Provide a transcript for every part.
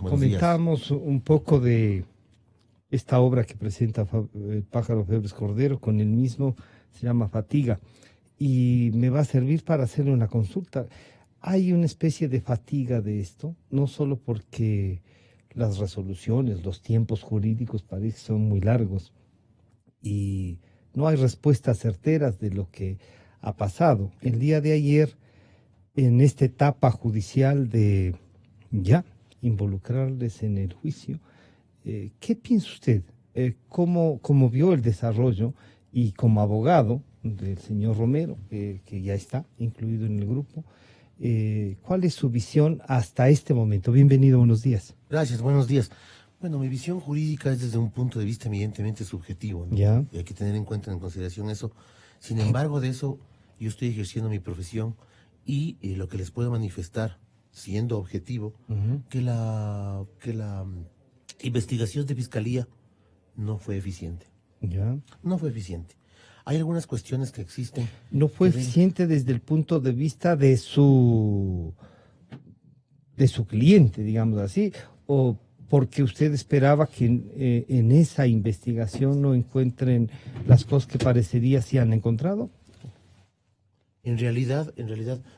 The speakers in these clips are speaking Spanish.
Buenos días. Comentábamos un poco de esta obra que presenta el Pájaro Febres Cordero con el mismo, se llama Fatiga, y me va a servir para hacerle una consulta. Hay una especie de fatiga de esto, no solo porque las resoluciones, los tiempos jurídicos parece que son muy largos y no hay respuestas certeras de lo que ha pasado. El día de ayer, en esta etapa judicial de ya involucrarles en el juicio, ¿qué piensa usted? ¿Cómo vio el desarrollo y como abogado del señor Romero, que ya está incluido en el grupo, cuál es su visión hasta este momento? Bienvenido, buenos días. Gracias, buenos días. Bueno, mi visión jurídica es desde un punto de vista evidentemente subjetivo, ¿no? Ya. Y hay que tener en cuenta, en consideración eso. Sin embargo, de eso yo estoy ejerciendo mi profesión y lo que les puedo manifestar, siendo objetivo, Ujú. que la investigación de fiscalía no fue eficiente. Ya. No fue eficiente. Hay algunas cuestiones que existen. No fue que deben- eficiente desde el punto de vista de su cliente, digamos así, o porque usted esperaba que en esa investigación no encuentren las cosas que parecería si han encontrado. En realidad,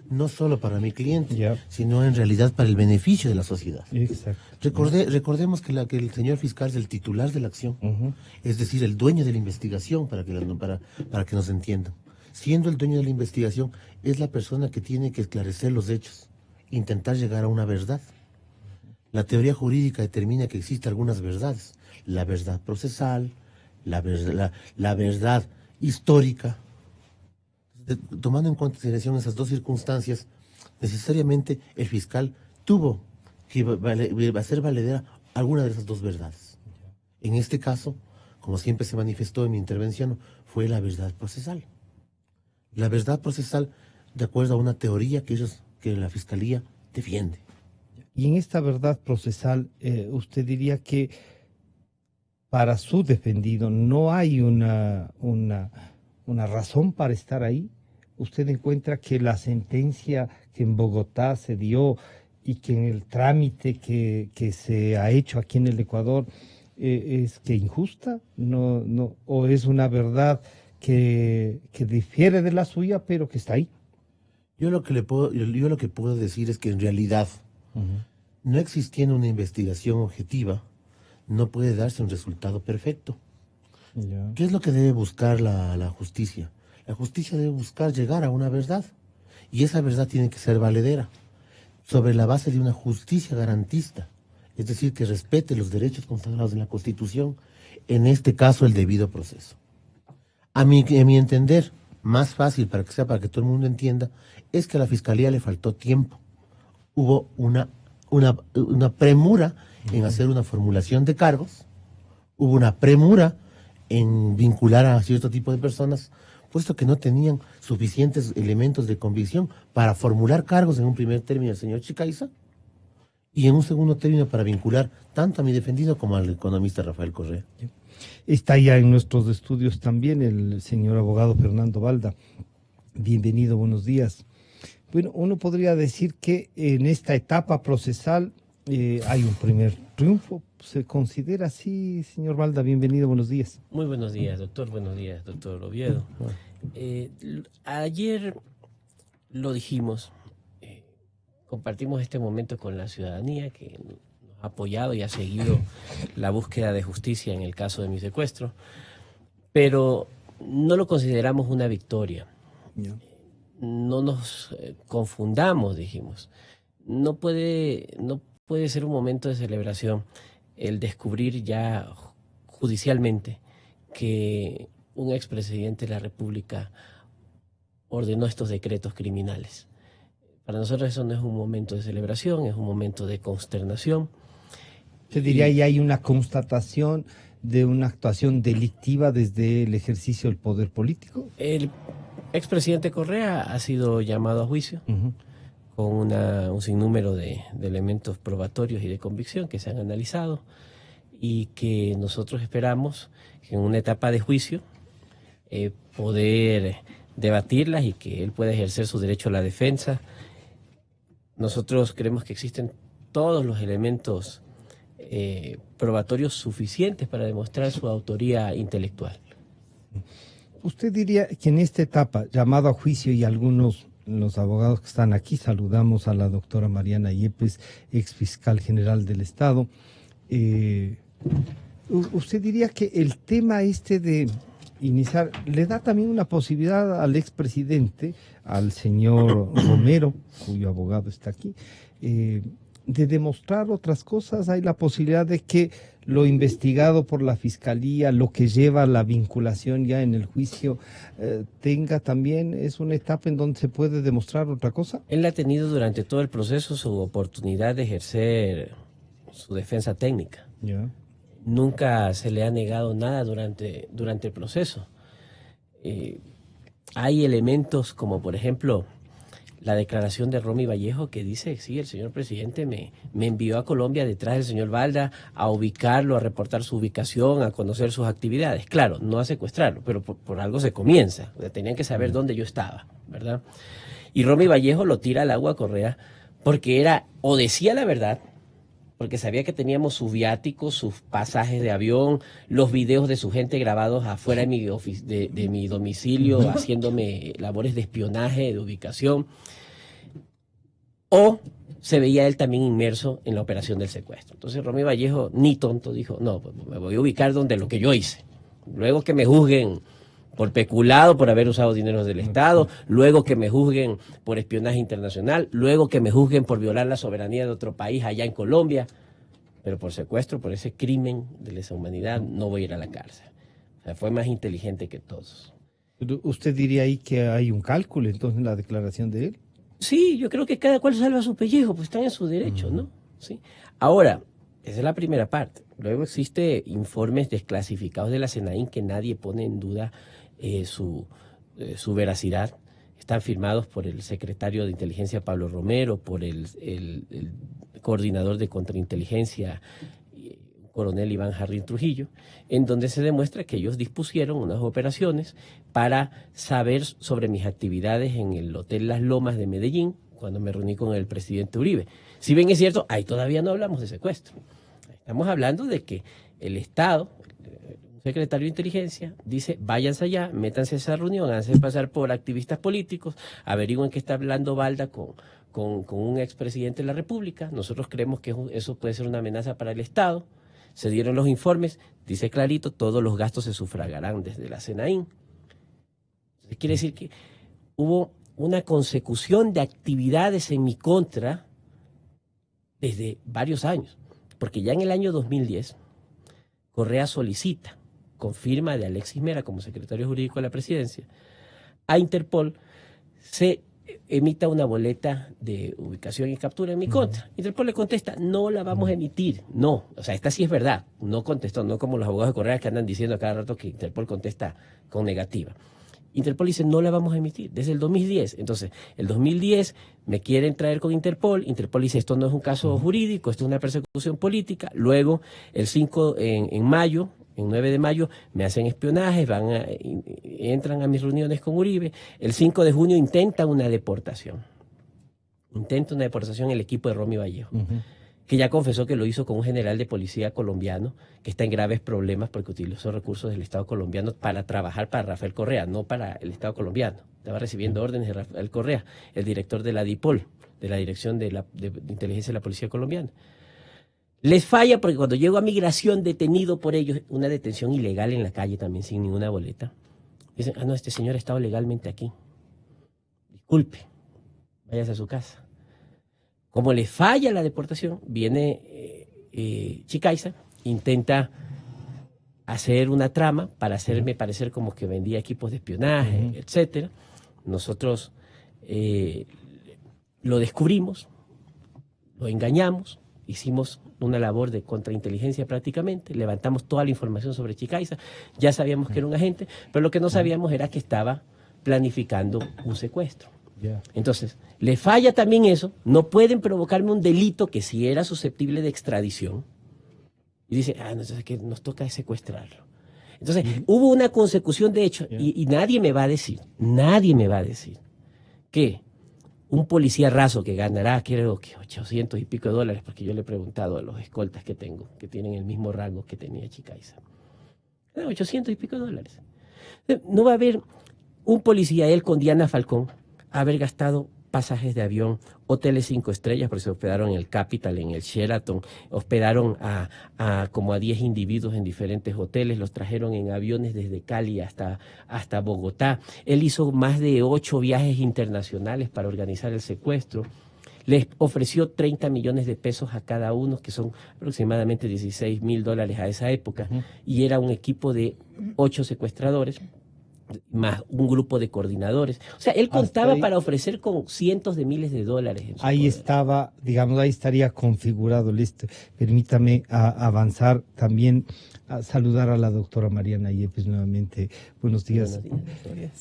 no solo para mi cliente, Ya. sino en realidad para el beneficio de la sociedad. Exacto. Recordemos que el señor fiscal es el titular de la acción, Ujú. es decir, el dueño de la investigación, para que nos entiendan. Siendo el dueño de la investigación, es la persona que tiene que esclarecer los hechos, intentar llegar a una verdad. La teoría jurídica determina que existen algunas verdades: la verdad procesal, la verdad histórica. Tomando en consideración esas dos circunstancias, necesariamente el fiscal tuvo que hacer valedera alguna de esas dos verdades. En este caso, como siempre se manifestó en mi intervención, fue la verdad procesal. La verdad procesal, de acuerdo a una teoría que la fiscalía defiende. Y en esta verdad procesal, usted diría que para su defendido no hay una razón para estar ahí. Usted encuentra que la sentencia que en Bogotá se dio y que en el trámite que se ha hecho aquí en el Ecuador es que injusta, o es una verdad que difiere de la suya, pero que está ahí. Yo lo que puedo decir es que en realidad, Ujú. no existiendo una investigación objetiva, no puede darse un resultado perfecto. Ya. ¿Qué es lo que debe buscar la justicia? La justicia debe buscar llegar a una verdad, y esa verdad tiene que ser valedera, sobre la base de una justicia garantista, es decir, que respete los derechos consagrados en la Constitución, en este caso el debido proceso. A mi entender, más fácil para que todo el mundo entienda, es que a la Fiscalía le faltó tiempo. Hubo una premura en hacer una formulación de cargos, hubo una premura en vincular a cierto tipo de personas, puesto que no tenían suficientes elementos de convicción para formular cargos en un primer término al señor Chicaiza y en un segundo término para vincular tanto a mi defendido como al economista Rafael Correa. Está ya en nuestros estudios también el señor abogado Fernando Balda. Bienvenido, buenos días. Bueno, uno podría decir que en esta etapa procesal hay un primer triunfo. ¿Se considera así, señor Balda? Bienvenido, buenos días. Muy buenos días, doctor. Buenos días, doctor Oviedo. Ayer lo dijimos, compartimos este momento con la ciudadanía que nos ha apoyado y ha seguido la búsqueda de justicia en el caso de mi secuestro, pero no lo consideramos una victoria. Ya. No nos confundamos, dijimos. No puede ser un momento de celebración el descubrir ya judicialmente que un expresidente de la República ordenó estos decretos criminales. Para nosotros eso no es un momento de celebración, es un momento de consternación. Se diría ahí hay una constatación de una actuación delictiva desde el ejercicio del poder político. El expresidente Correa ha sido llamado a juicio Ujú. con un sinnúmero de elementos probatorios y de convicción que se han analizado y que nosotros esperamos que en una etapa de juicio poder debatirlas y que él pueda ejercer su derecho a la defensa. Nosotros creemos que existen todos los elementos probatorios suficientes para demostrar su autoría intelectual. ¿Usted diría que en esta etapa, llamado a juicio, y algunos los abogados que están aquí, saludamos a la doctora Mariana Yepes, ex fiscal general del Estado, usted diría que el tema este de iniciar le da también una posibilidad al expresidente, al señor Romero, cuyo abogado está aquí, de demostrar otras cosas? Hay la posibilidad de que lo investigado por la fiscalía, lo que lleva a la vinculación ya en el juicio, tenga también, es una etapa en donde se puede demostrar otra cosa. Él ha tenido durante todo el proceso su oportunidad de ejercer su defensa técnica. Ya. Nunca se le ha negado nada durante el proceso. Hay elementos como, por ejemplo, la declaración de Romy Vallejo, que dice, sí, el señor presidente me envió a Colombia detrás del señor Balda a ubicarlo, a reportar su ubicación, a conocer sus actividades. Claro, no a secuestrarlo, pero por algo se comienza. O sea, tenían que saber dónde yo estaba, ¿verdad? Y Romy Vallejo lo tira al agua a Correa porque era, o decía la verdad, porque sabía que teníamos sus viáticos, sus pasajes de avión, los videos de su gente grabados afuera de mi domicilio, haciéndome labores de espionaje, de ubicación, o se veía él también inmerso en la operación del secuestro. Entonces Romy Vallejo, ni tonto, dijo, no, pues me voy a ubicar donde lo que yo hice. Luego que me juzguen por peculado, por haber usado dinero del Estado, luego que me juzguen por espionaje internacional, luego que me juzguen por violar la soberanía de otro país allá en Colombia, pero por secuestro, por ese crimen de lesa humanidad, no voy a ir a la cárcel. O sea, fue más inteligente que todos. ¿Usted diría ahí que hay un cálculo entonces en la declaración de él? Sí, yo creo que cada cual salva su pellejo, pues están en su derecho, ¿no? ¿Sí? Ahora, esa es la primera parte. Luego existe informes desclasificados de la SENAIN que nadie pone en duda su veracidad. Están firmados por el secretario de Inteligencia Pablo Romero, por el coordinador de contrainteligencia, coronel Iván Jarrín Trujillo, en donde se demuestra que ellos dispusieron unas operaciones para saber sobre mis actividades en el Hotel Las Lomas de Medellín, cuando me reuní con el presidente Uribe. Si bien es cierto, ahí todavía no hablamos de secuestro. Estamos hablando de que el Estado, el secretario de Inteligencia, dice, váyanse allá, métanse a esa reunión, háganse pasar por activistas políticos, averigüen qué está hablando Balda con un expresidente de la República. Nosotros creemos que eso puede ser una amenaza para el Estado. Se dieron los informes, dice clarito, todos los gastos se sufragarán desde la SENAIN. Entonces, quiere decir que hubo una consecución de actividades en mi contra desde varios años, porque ya en el año 2010, Correa solicita, con firma de Alexis Mera como secretario jurídico de la presidencia, a Interpol se emita una boleta de ubicación y captura en mi contra. Interpol le contesta, no la vamos a emitir. No, o sea, esta sí es verdad. No contestó, no como los abogados de Correa que andan diciendo a cada rato que Interpol contesta con negativa. Interpol dice, no la vamos a emitir, desde el 2010. Entonces, el 2010 me quieren traer con Interpol. Interpol dice, esto no es un caso jurídico, esto es una persecución política. Luego, el 9 de mayo, me hacen espionaje, entran a mis reuniones con Uribe. El 5 de junio intentan una deportación. Intenta una deportación el equipo de Romy Vallejo, que ya confesó que lo hizo con un general de policía colombiano que está en graves problemas porque utilizó recursos del Estado colombiano para trabajar para Rafael Correa, no para el Estado colombiano. Estaba recibiendo órdenes de Rafael Correa, el director de la DIPOL, de la Dirección de Inteligencia de la Policía Colombiana. Les falla porque cuando llego a migración detenido por ellos, una detención ilegal en la calle también sin ninguna boleta, dicen, no, este señor ha estado legalmente aquí. Disculpe, váyase a su casa. Como le falla la deportación, viene Chicaiza, intenta hacer una trama para hacerme parecer como que vendía equipos de espionaje, etcétera. Nosotros lo descubrimos, lo engañamos, hicimos una labor de contrainteligencia prácticamente, levantamos toda la información sobre Chicaiza, ya sabíamos que era un agente, pero lo que no sabíamos era que estaba planificando un secuestro. Entonces, le falla también eso, no pueden provocarme un delito que sí era susceptible de extradición. Y dice, no, entonces que nos toca secuestrarlo. Entonces, hubo una consecución de hechos y nadie me va a decir que un policía raso que ganará, creo que 800 y pico de dólares, porque yo le he preguntado a los escoltas que tengo, que tienen el mismo rango que tenía Chicaiza. 800 y pico de dólares. No va a haber un policía, él con Diana Falcón, haber gastado pasajes de avión, hoteles 5 estrellas, porque se hospedaron en el Capital, en el Sheraton, hospedaron como a 10 individuos en diferentes hoteles, los trajeron en aviones desde Cali hasta Bogotá. Él hizo más de 8 viajes internacionales para organizar el secuestro. Les ofreció 30 millones de pesos a cada uno, que son aproximadamente 16.000 dólares a esa época, y era un equipo de 8 secuestradores, más un grupo de coordinadores. O sea, él contaba para ofrecer con cientos de miles de dólares. Ahí estaba, digamos, ahí estaría configurado, listo. Permítame avanzar también, a saludar a la doctora Mariana Yepes nuevamente. Buenos días. Buenos días.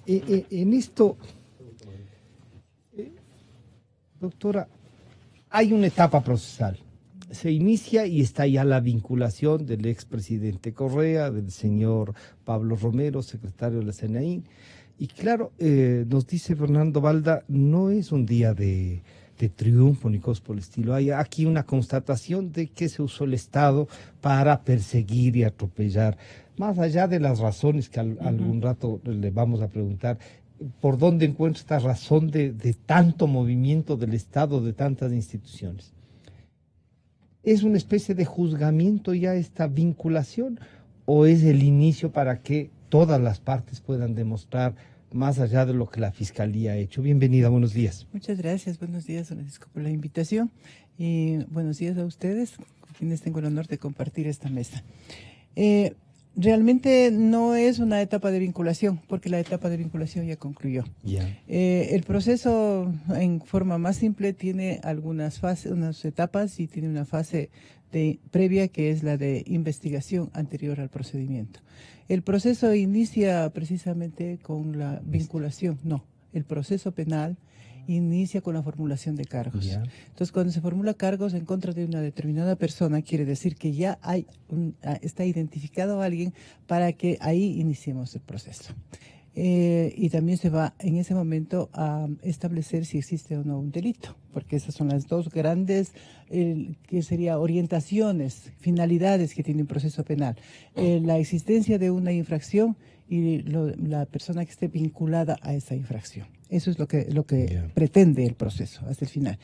En esto, doctora, hay una etapa procesal. Se inicia y está ya la vinculación del expresidente Correa, del señor Pablo Romero, secretario de la CNI. Y claro, nos dice Fernando Balda, no es un día de triunfo ni cosas por el estilo. Hay aquí una constatación de que se usó el Estado para perseguir y atropellar. Más allá de las razones que algún rato le vamos a preguntar, ¿por dónde encuentra esta razón de tanto movimiento del Estado, de tantas instituciones? ¿Es una especie de juzgamiento ya esta vinculación o es el inicio para que todas las partes puedan demostrar más allá de lo que la Fiscalía ha hecho? Bienvenida, buenos días. Muchas gracias, buenos días, Francisco, por la invitación y buenos días a ustedes, con quienes tengo el honor de compartir esta mesa. Realmente no es una etapa de vinculación, porque la etapa de vinculación ya concluyó. El proceso en forma más simple tiene algunas fases, unas etapas y tiene una fase previa que es la de investigación anterior al procedimiento. El proceso inicia precisamente con la vinculación, el proceso penal inicia con la formulación de cargos. Entonces, cuando se formula cargos en contra de una determinada persona, quiere decir que ya está identificado a alguien para que ahí iniciemos el proceso. Y también se va en ese momento a establecer si existe o no un delito, porque esas son las dos grandes, que serían orientaciones, finalidades que tiene un proceso penal. La existencia de una infracción y la persona que esté vinculada a esa infracción. Eso es lo que pretende el proceso hasta el final.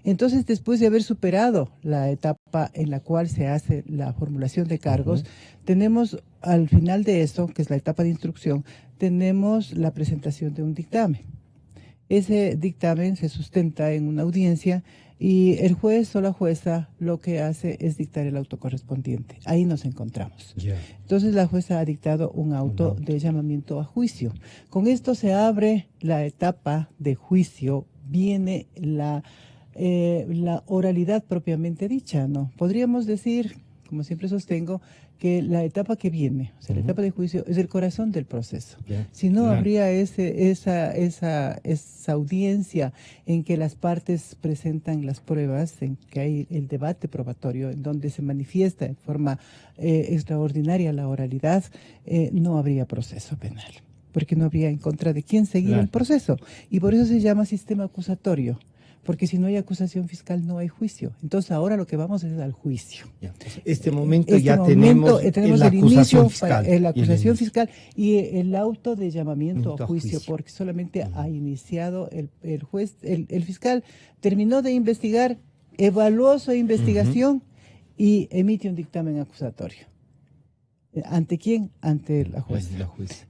Entonces, después de haber superado la etapa en la cual se hace la formulación de cargos, tenemos al final de eso, que es la etapa de instrucción, tenemos la presentación de un dictamen. Ese dictamen se sustenta en una audiencia y el juez o la jueza lo que hace es dictar el auto correspondiente. Ahí nos encontramos. Entonces la jueza ha dictado un auto de llamamiento a juicio. Con esto se abre la etapa de juicio, viene la oralidad propiamente dicha, ¿no? Podríamos decir, como siempre sostengo, que la etapa que viene, o sea, la etapa de juicio, es el corazón del proceso. Si no, habría esa audiencia en que las partes presentan las pruebas, en que hay el debate probatorio, en donde se manifiesta de forma extraordinaria la oralidad, no habría proceso penal, porque no habría en contra de quién seguir el proceso. Y por eso se llama sistema acusatorio. Porque si no hay acusación fiscal no hay juicio. Entonces ahora lo que vamos es al juicio. Momento tenemos la acusación fiscal. La acusación fiscal y el auto de llamamiento a juicio, porque solamente ha iniciado el juez, el fiscal terminó de investigar, evaluó su investigación y emite un dictamen acusatorio. ¿Ante quién? Ante la jueza.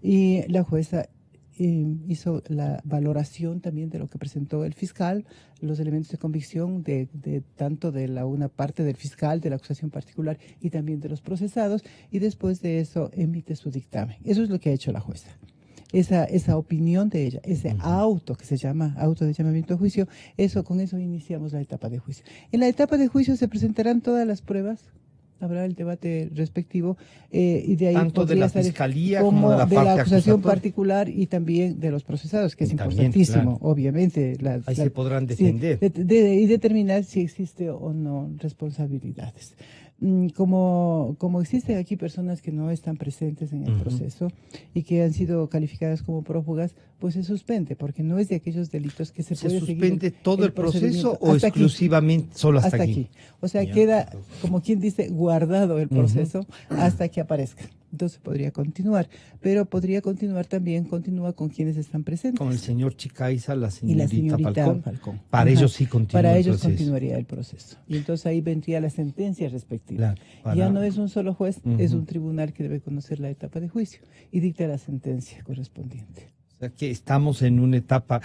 Y la jueza hizo la valoración también de lo que presentó el fiscal, los elementos de convicción de tanto de una parte del fiscal, de la acusación particular y también de los procesados, y después de eso emite su dictamen. Eso es lo que ha hecho la jueza. Esa opinión de ella, ese auto que se llama auto de llamamiento a juicio, con eso iniciamos la etapa de juicio. En la etapa de juicio se presentarán todas las pruebas, habrá el debate respectivo y de ahí tanto de la fiscalía como de la acusación particular y también de los procesados, que es importantísimo, obviamente. Ahí se podrán defender. Y determinar si existe o no responsabilidades. como existen aquí personas que no están presentes en el proceso y que han sido calificadas como prófugas, pues se suspende, porque no es de aquellos delitos que se puede seguir. ¿Se suspende todo el proceso o exclusivamente solo hasta aquí? O sea, queda, como quien dice, guardado el proceso hasta que aparezca. Entonces podría continuar, pero podría continuar también, continúa con quienes están presentes. Con el señor Chicaiza, la y la señorita Falcón. Para ellos sí continúa Para el ellos proceso. continuaría el proceso. Y entonces ahí vendría la sentencia respectiva. Claro, Ya no es un solo juez, es un tribunal que debe conocer la etapa de juicio y dicta la sentencia correspondiente. O sea que estamos en una etapa...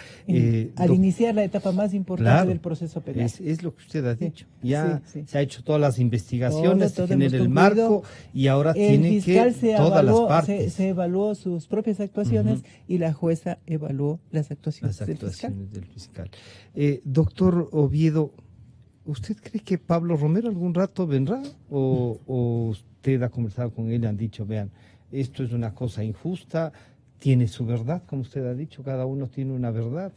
al iniciar la etapa más importante del proceso penal. Es lo que usted ha dicho. Ya sí. se ha hecho todas las investigaciones, todo se genera el hemos marco y ahora tiene que todas las partes. Se evaluó sus propias actuaciones y la jueza evaluó las actuaciones, del fiscal. Doctor Oviedo, ¿usted cree que Pablo Romero algún rato vendrá? ¿O usted ha conversado con él y han dicho, vean, esto es una cosa injusta, tiene su verdad, como usted ha dicho, cada uno tiene una verdad?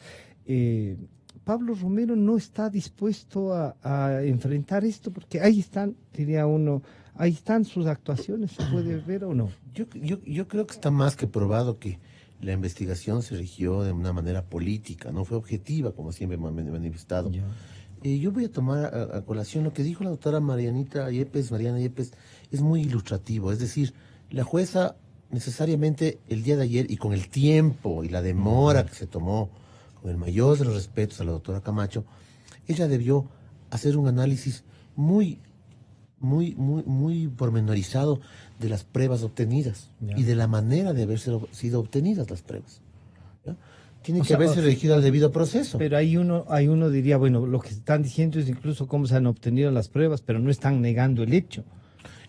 Pablo Romero no está dispuesto a enfrentar esto, porque ahí están, diría uno, ahí están sus actuaciones, ¿se puede ver o no? Yo creo que está más que probado que la investigación se rigió de una manera política, no fue objetiva, como siempre me han manifestado. Yo voy a tomar a colación lo que dijo la doctora Mariana Yepes, es muy ilustrativo, es decir, la jueza necesariamente el día de ayer y con el tiempo y la demora que se tomó, con el mayor de los respetos a la doctora Camacho, ella debió hacer un análisis muy pormenorizado de las pruebas obtenidas y de la manera de haber sido obtenidas las pruebas. ¿Ya? Tiene que haberse dirigido al debido proceso. Pero hay uno diría, bueno, lo que están diciendo es incluso cómo se han obtenido las pruebas, pero no están negando el hecho.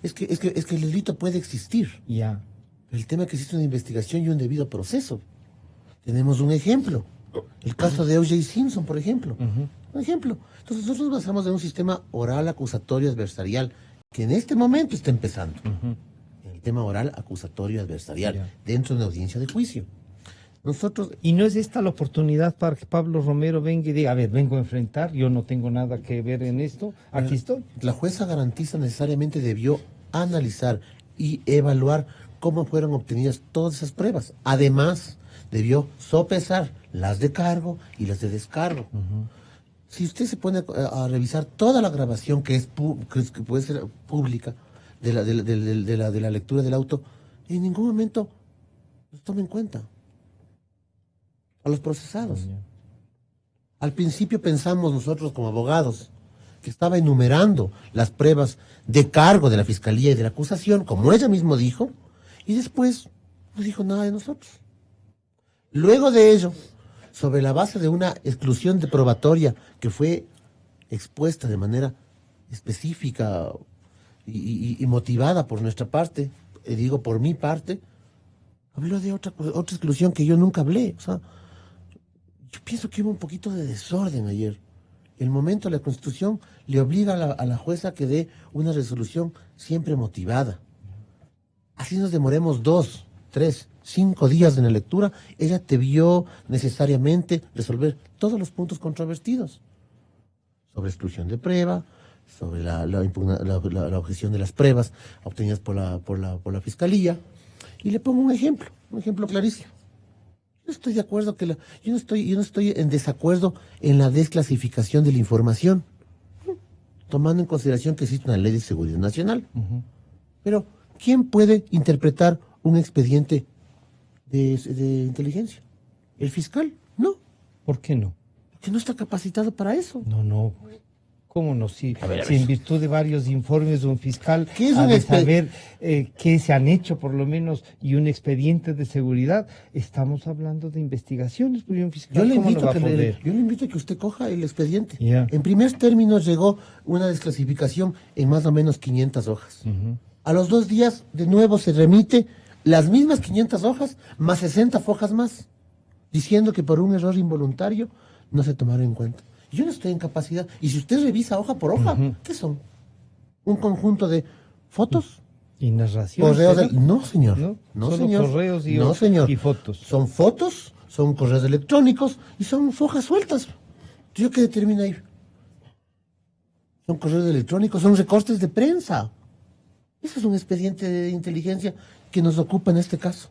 Es que el delito puede existir. Ya. El tema es que existe una investigación y un debido proceso. Tenemos un ejemplo. El caso de O.J. Simpson, por ejemplo. Un ejemplo. Entonces nosotros nos basamos en un sistema oral acusatorio adversarial que en este momento está empezando. En el tema oral acusatorio adversarial, dentro de una audiencia de juicio. Nosotros... ¿Y no es esta la oportunidad para que Pablo Romero venga y diga, a ver, vengo a enfrentar, yo no tengo nada que ver en esto, aquí estoy? La jueza garantista necesariamente debió analizar y evaluar cómo fueron obtenidas todas esas pruebas. Además, debió sopesar las de cargo y las de descargo. Si usted se pone a revisar toda la grabación que puede ser pública de la lectura del auto, en ningún momento los toma en cuenta a los procesados. Al principio pensamos nosotros como abogados que estaba enumerando las pruebas de cargo de la Fiscalía y de la acusación, como ella mismo dijo, y después no dijo nada de nosotros. Luego de ello, sobre la base de una exclusión de probatoria que fue expuesta de manera específica y motivada por nuestra parte, digo por mi parte, habló de otra exclusión que yo nunca hablé. O sea, yo pienso que hubo un poquito de desorden ayer. El momento de la Constitución le obliga a la jueza que dé una resolución siempre motivada. Así nos demoremos 2, 3, 5 días en la lectura, ella debió necesariamente resolver todos los puntos controvertidos. Sobre exclusión de prueba, sobre la objeción de las pruebas obtenidas por la Fiscalía. Y le pongo un ejemplo clarísimo. Yo estoy de acuerdo yo no estoy en desacuerdo en la desclasificación de la información, tomando en consideración que existe una ley de seguridad nacional. Pero, ¿quién puede interpretar un expediente de inteligencia? ¿El fiscal? No. ¿Por qué no? Porque no está capacitado para eso. No. ¿Cómo no? Si ver. En virtud de varios informes de un fiscal ¿Qué es ha un de saber qué se han hecho por lo menos y un expediente de seguridad, estamos hablando de investigaciones, porque un fiscal Yo le ¿cómo invito no va a poder? yo le invito a que usted coja el expediente. Yeah. En primer término llegó una desclasificación en más o menos 500 hojas. A los 2 días de nuevo se remite las mismas 500 hojas más 60 hojas más, diciendo que por un error involuntario no se tomaron en cuenta. Yo no estoy en capacidad. Y si usted revisa hoja por hoja, ¿qué son? ¿Un conjunto de fotos? ¿Y narración? No, señor. No, solo señor. correos y fotos. Son fotos, son correos electrónicos y son hojas sueltas. ¿Yo qué determina ahí? Son correos electrónicos, son recortes de prensa. Ese es un expediente de inteligencia que nos ocupa en este caso.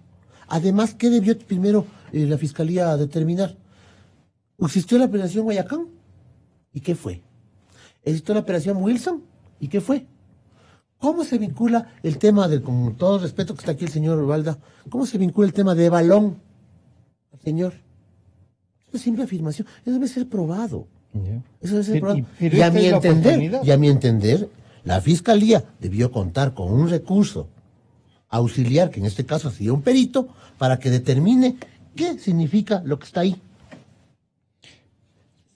Además, ¿qué debió primero la Fiscalía determinar? ¿Existió la operación Guayacán? ¿Y qué fue? ¿Existió la operación Wilson? ¿Y qué fue? ¿Cómo se vincula el tema de, con todo respeto que está aquí el señor Valda, cómo se vincula el tema de Balón, señor? Eso es simple afirmación. Eso debe ser probado. Eso debe ser probado. Y a mi entender, la Fiscalía debió contar con un recurso auxiliar, que en este caso sería un perito, para que determine qué significa lo que está ahí.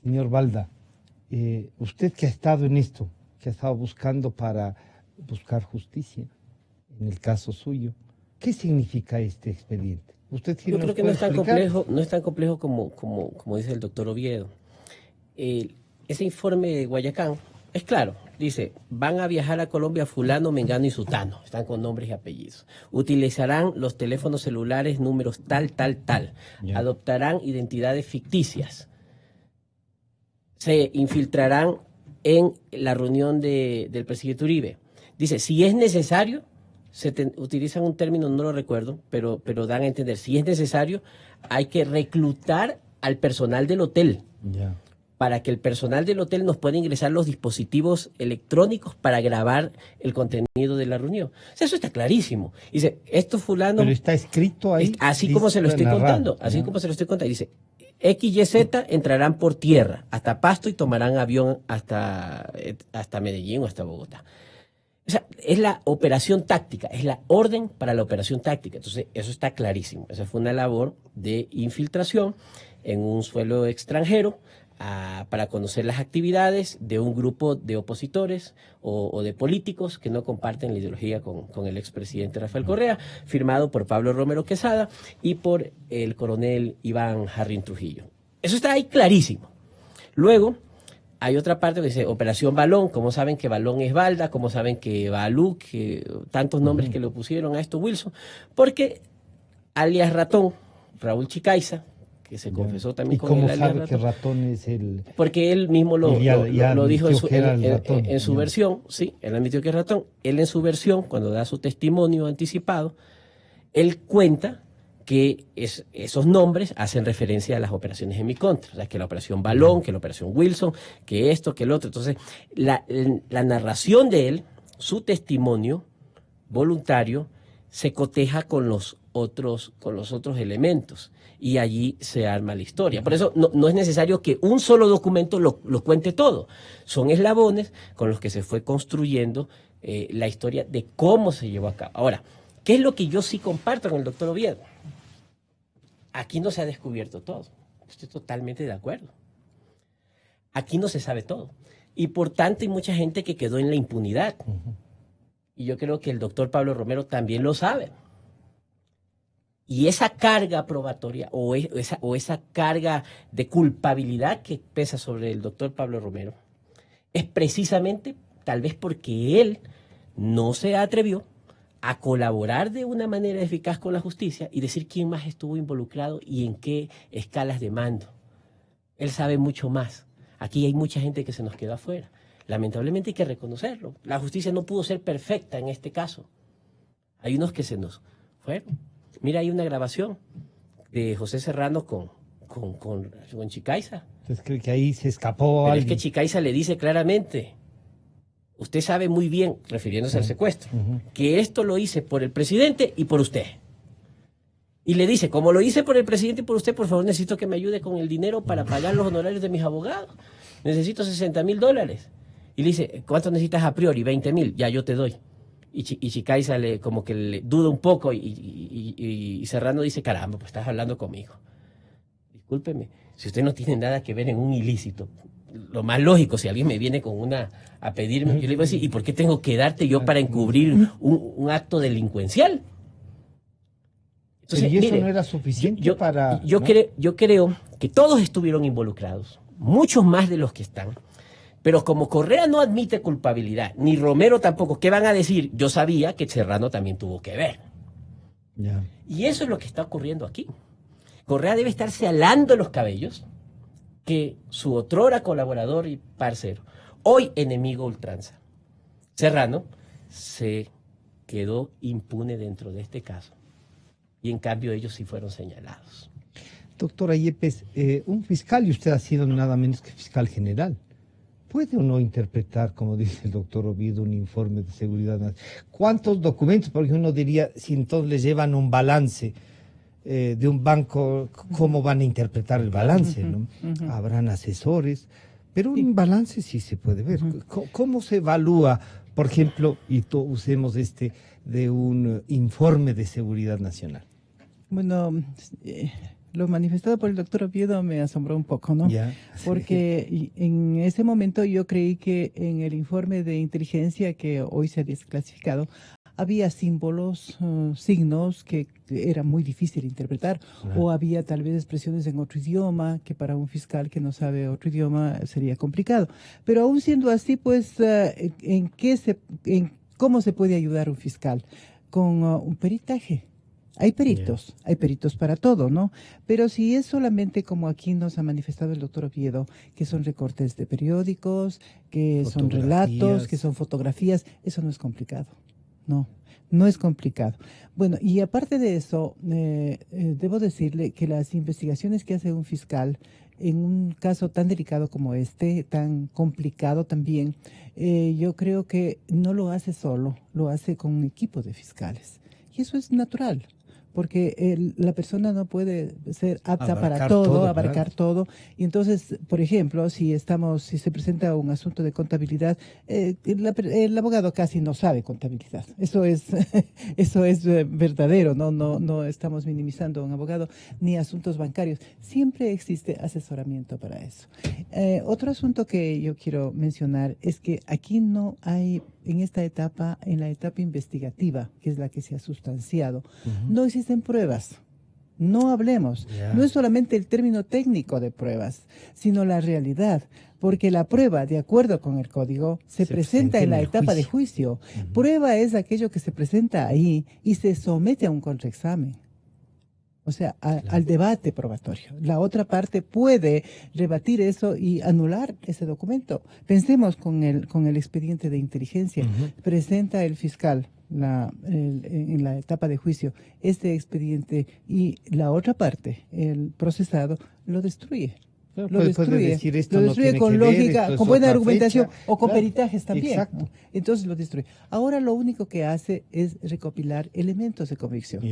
Señor Valda, usted que ha estado en esto, que ha estado buscando para buscar justicia, en el caso suyo, ¿qué significa este expediente? ¿Usted Yo creo que no es tan complejo como dice el doctor Oviedo. Ese informe de Guayacán es claro, dice, van a viajar a Colombia fulano, mengano y sutano, están con nombres y apellidos. Utilizarán los teléfonos celulares números tal. Ya. Adoptarán identidades ficticias. Se infiltrarán en la reunión del presidente Uribe. Dice, si es necesario, utilizan un término, no lo recuerdo, pero dan a entender, si es necesario, hay que reclutar al personal del hotel. Ya. Para que el personal del hotel nos pueda ingresar los dispositivos electrónicos para grabar el contenido de la reunión. O sea, eso está clarísimo. Dice, esto fulano... Pero está escrito ahí. Así como se lo estoy contando, así como se lo estoy contando. Dice, X, Y, Z entrarán por tierra hasta Pasto y tomarán avión hasta Medellín o hasta Bogotá. O sea, es la operación táctica, es la orden para la operación táctica. Entonces, eso está clarísimo. Esa fue una labor de infiltración en un suelo extranjero para conocer las actividades de un grupo de opositores o de políticos que no comparten la ideología con el expresidente Rafael Correa, firmado por Pablo Romero Quesada y por el coronel Iván Jarrín Trujillo. Eso está ahí clarísimo. Luego, hay otra parte que dice Operación Balón. ¿Cómo saben que Balón es Valda? ¿Cómo saben que Balú? Que tantos nombres que le pusieron a esto Wilson. Porque alias Ratón, Raúl Chicaiza, que se confesó también con el alias Ratón. ¿Y cómo sabe que Ratón es el...? Porque él mismo lo dijo en su versión. Sí, él admitió que es Ratón. Él en su versión, cuando da su testimonio anticipado, él cuenta que esos nombres hacen referencia a las operaciones en mi contra. O sea, que la operación Balón, que la operación Wilson, que esto, que el otro. Entonces, la narración de él, su testimonio voluntario, se coteja con los otros elementos. Y allí se arma la historia. Por eso no es necesario que un solo documento lo cuente todo. Son eslabones con los que se fue construyendo la historia de cómo se llevó a cabo. Ahora, ¿qué es lo que yo sí comparto con el doctor Oviedo? Aquí no se ha descubierto todo. Estoy totalmente de acuerdo. Aquí no se sabe todo. Y por tanto hay mucha gente que quedó en la impunidad. Y yo creo que el doctor Pablo Romero también lo sabe. Y esa carga probatoria o esa carga de culpabilidad que pesa sobre el doctor Pablo Romero es precisamente tal vez porque él no se atrevió a colaborar de una manera eficaz con la justicia y decir quién más estuvo involucrado y en qué escalas de mando. Él sabe mucho más. Aquí hay mucha gente que se nos quedó afuera. Lamentablemente hay que reconocerlo. La justicia no pudo ser perfecta en este caso. Hay unos que se nos fueron. Mira, hay una grabación de José Serrano con Chicaiza. ¿Usted cree que ahí se escapó Pero alguien? Es que Chicaiza le dice claramente... Usted sabe muy bien, refiriéndose al secuestro, que esto lo hice por el presidente y por usted. Y le dice, como lo hice por el presidente y por usted, por favor necesito que me ayude con el dinero para pagar los honorarios de mis abogados. Necesito $60,000. Y le dice, ¿cuánto necesitas a priori? 20,000, ya yo te doy. Y Chicaiza como que le duda un poco y Serrano dice, caramba, pues estás hablando conmigo. Discúlpeme, si usted no tiene nada que ver en un ilícito, lo más lógico, si alguien me viene a pedirme, yo le voy a decir, ¿y por qué tengo que darte yo para encubrir un acto delincuencial? Entonces, ¿y eso mire, no era suficiente para...? Yo creo que todos estuvieron involucrados, muchos más de los que están, pero como Correa no admite culpabilidad, ni Romero tampoco, ¿qué van a decir? Yo sabía que Serrano también tuvo que ver. Yeah. Y eso es lo que está ocurriendo aquí. Correa debe estarse alando los cabellos que su otrora colaborador y parcero, hoy enemigo ultranza, Serrano, se quedó impune dentro de este caso. Y en cambio ellos sí fueron señalados. Doctora Yepes, un fiscal, y usted ha sido nada menos que fiscal general, ¿puede o no interpretar, como dice el doctor Oviedo, un informe de seguridad nacional? ¿Cuántos documentos? Porque uno diría, si entonces les llevan un balance de un banco, ¿cómo van a interpretar el balance? ¿No? Habrán asesores, pero un balance sí se puede ver. ¿Cómo se evalúa, por ejemplo, y usemos de un informe de seguridad nacional? Bueno, lo manifestado por el doctor Oviedo me asombró un poco, ¿no? Ya, porque en ese momento yo creí que en el informe de inteligencia que hoy se ha desclasificado, había símbolos, signos que era muy difícil interpretar, o había tal vez expresiones en otro idioma, que para un fiscal que no sabe otro idioma sería complicado. Pero aún siendo así, pues, ¿cómo se puede ayudar un fiscal? Con un peritaje. Hay peritos para todo, ¿no? Pero si es solamente como aquí nos ha manifestado el doctor Oviedo, que son recortes de periódicos, que son relatos, que son fotografías, eso no es complicado. No es complicado. Bueno, y aparte de eso, debo decirle que las investigaciones que hace un fiscal en un caso tan delicado como este, tan complicado también, yo creo que no lo hace solo, lo hace con un equipo de fiscales. Y eso es natural, porque la persona no puede ser apta para todo, abarcar todo. Y entonces, por ejemplo, si se presenta un asunto de contabilidad, el abogado casi no sabe contabilidad. Eso es verdadero, no estamos minimizando a un abogado ni asuntos bancarios. Siempre existe asesoramiento para eso. Otro asunto que yo quiero mencionar es que aquí no hay, en esta etapa, en la etapa investigativa, que es la que se ha sustanciado, no existen pruebas. No hablemos. No es solamente el término técnico de pruebas, sino la realidad. Porque la prueba, de acuerdo con el código, se presenta en la etapa de juicio. Prueba es aquello que se presenta ahí y se somete a un contraexamen. O sea, al debate probatorio. La otra parte puede rebatir eso y anular ese documento. Pensemos con el expediente de inteligencia. Presenta el fiscal en la etapa de juicio este expediente y la otra parte, el procesado, lo destruye. Lo destruye con lógica, con buena argumentación o con peritajes también, ¿no? Entonces lo destruye. Ahora lo único que hace es recopilar elementos de convicción.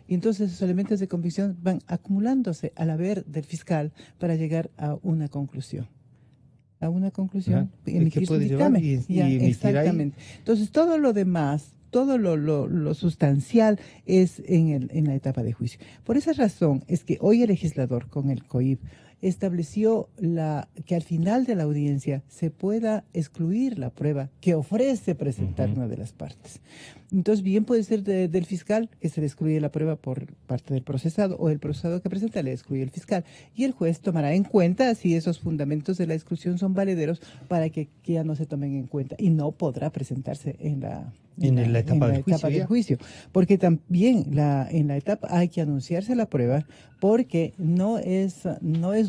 Y entonces esos elementos de convicción van acumulándose al haber del fiscal para llegar a una conclusión. Emitir su dictamen. Exactamente. Entonces todo lo demás, todo lo sustancial es en la etapa de juicio. Por esa razón es que hoy el legislador con el COIP estableció que al final de la audiencia se pueda excluir la prueba que ofrece presentar una de las partes. Entonces, bien puede ser del fiscal que se le excluye la prueba por parte del procesado, o el procesado que presenta le excluye el fiscal. Y el juez tomará en cuenta si esos fundamentos de la exclusión son valederos para que ya no se tomen en cuenta, y no podrá presentarse en la etapa del juicio. Porque también en la etapa hay que anunciarse la prueba, porque no es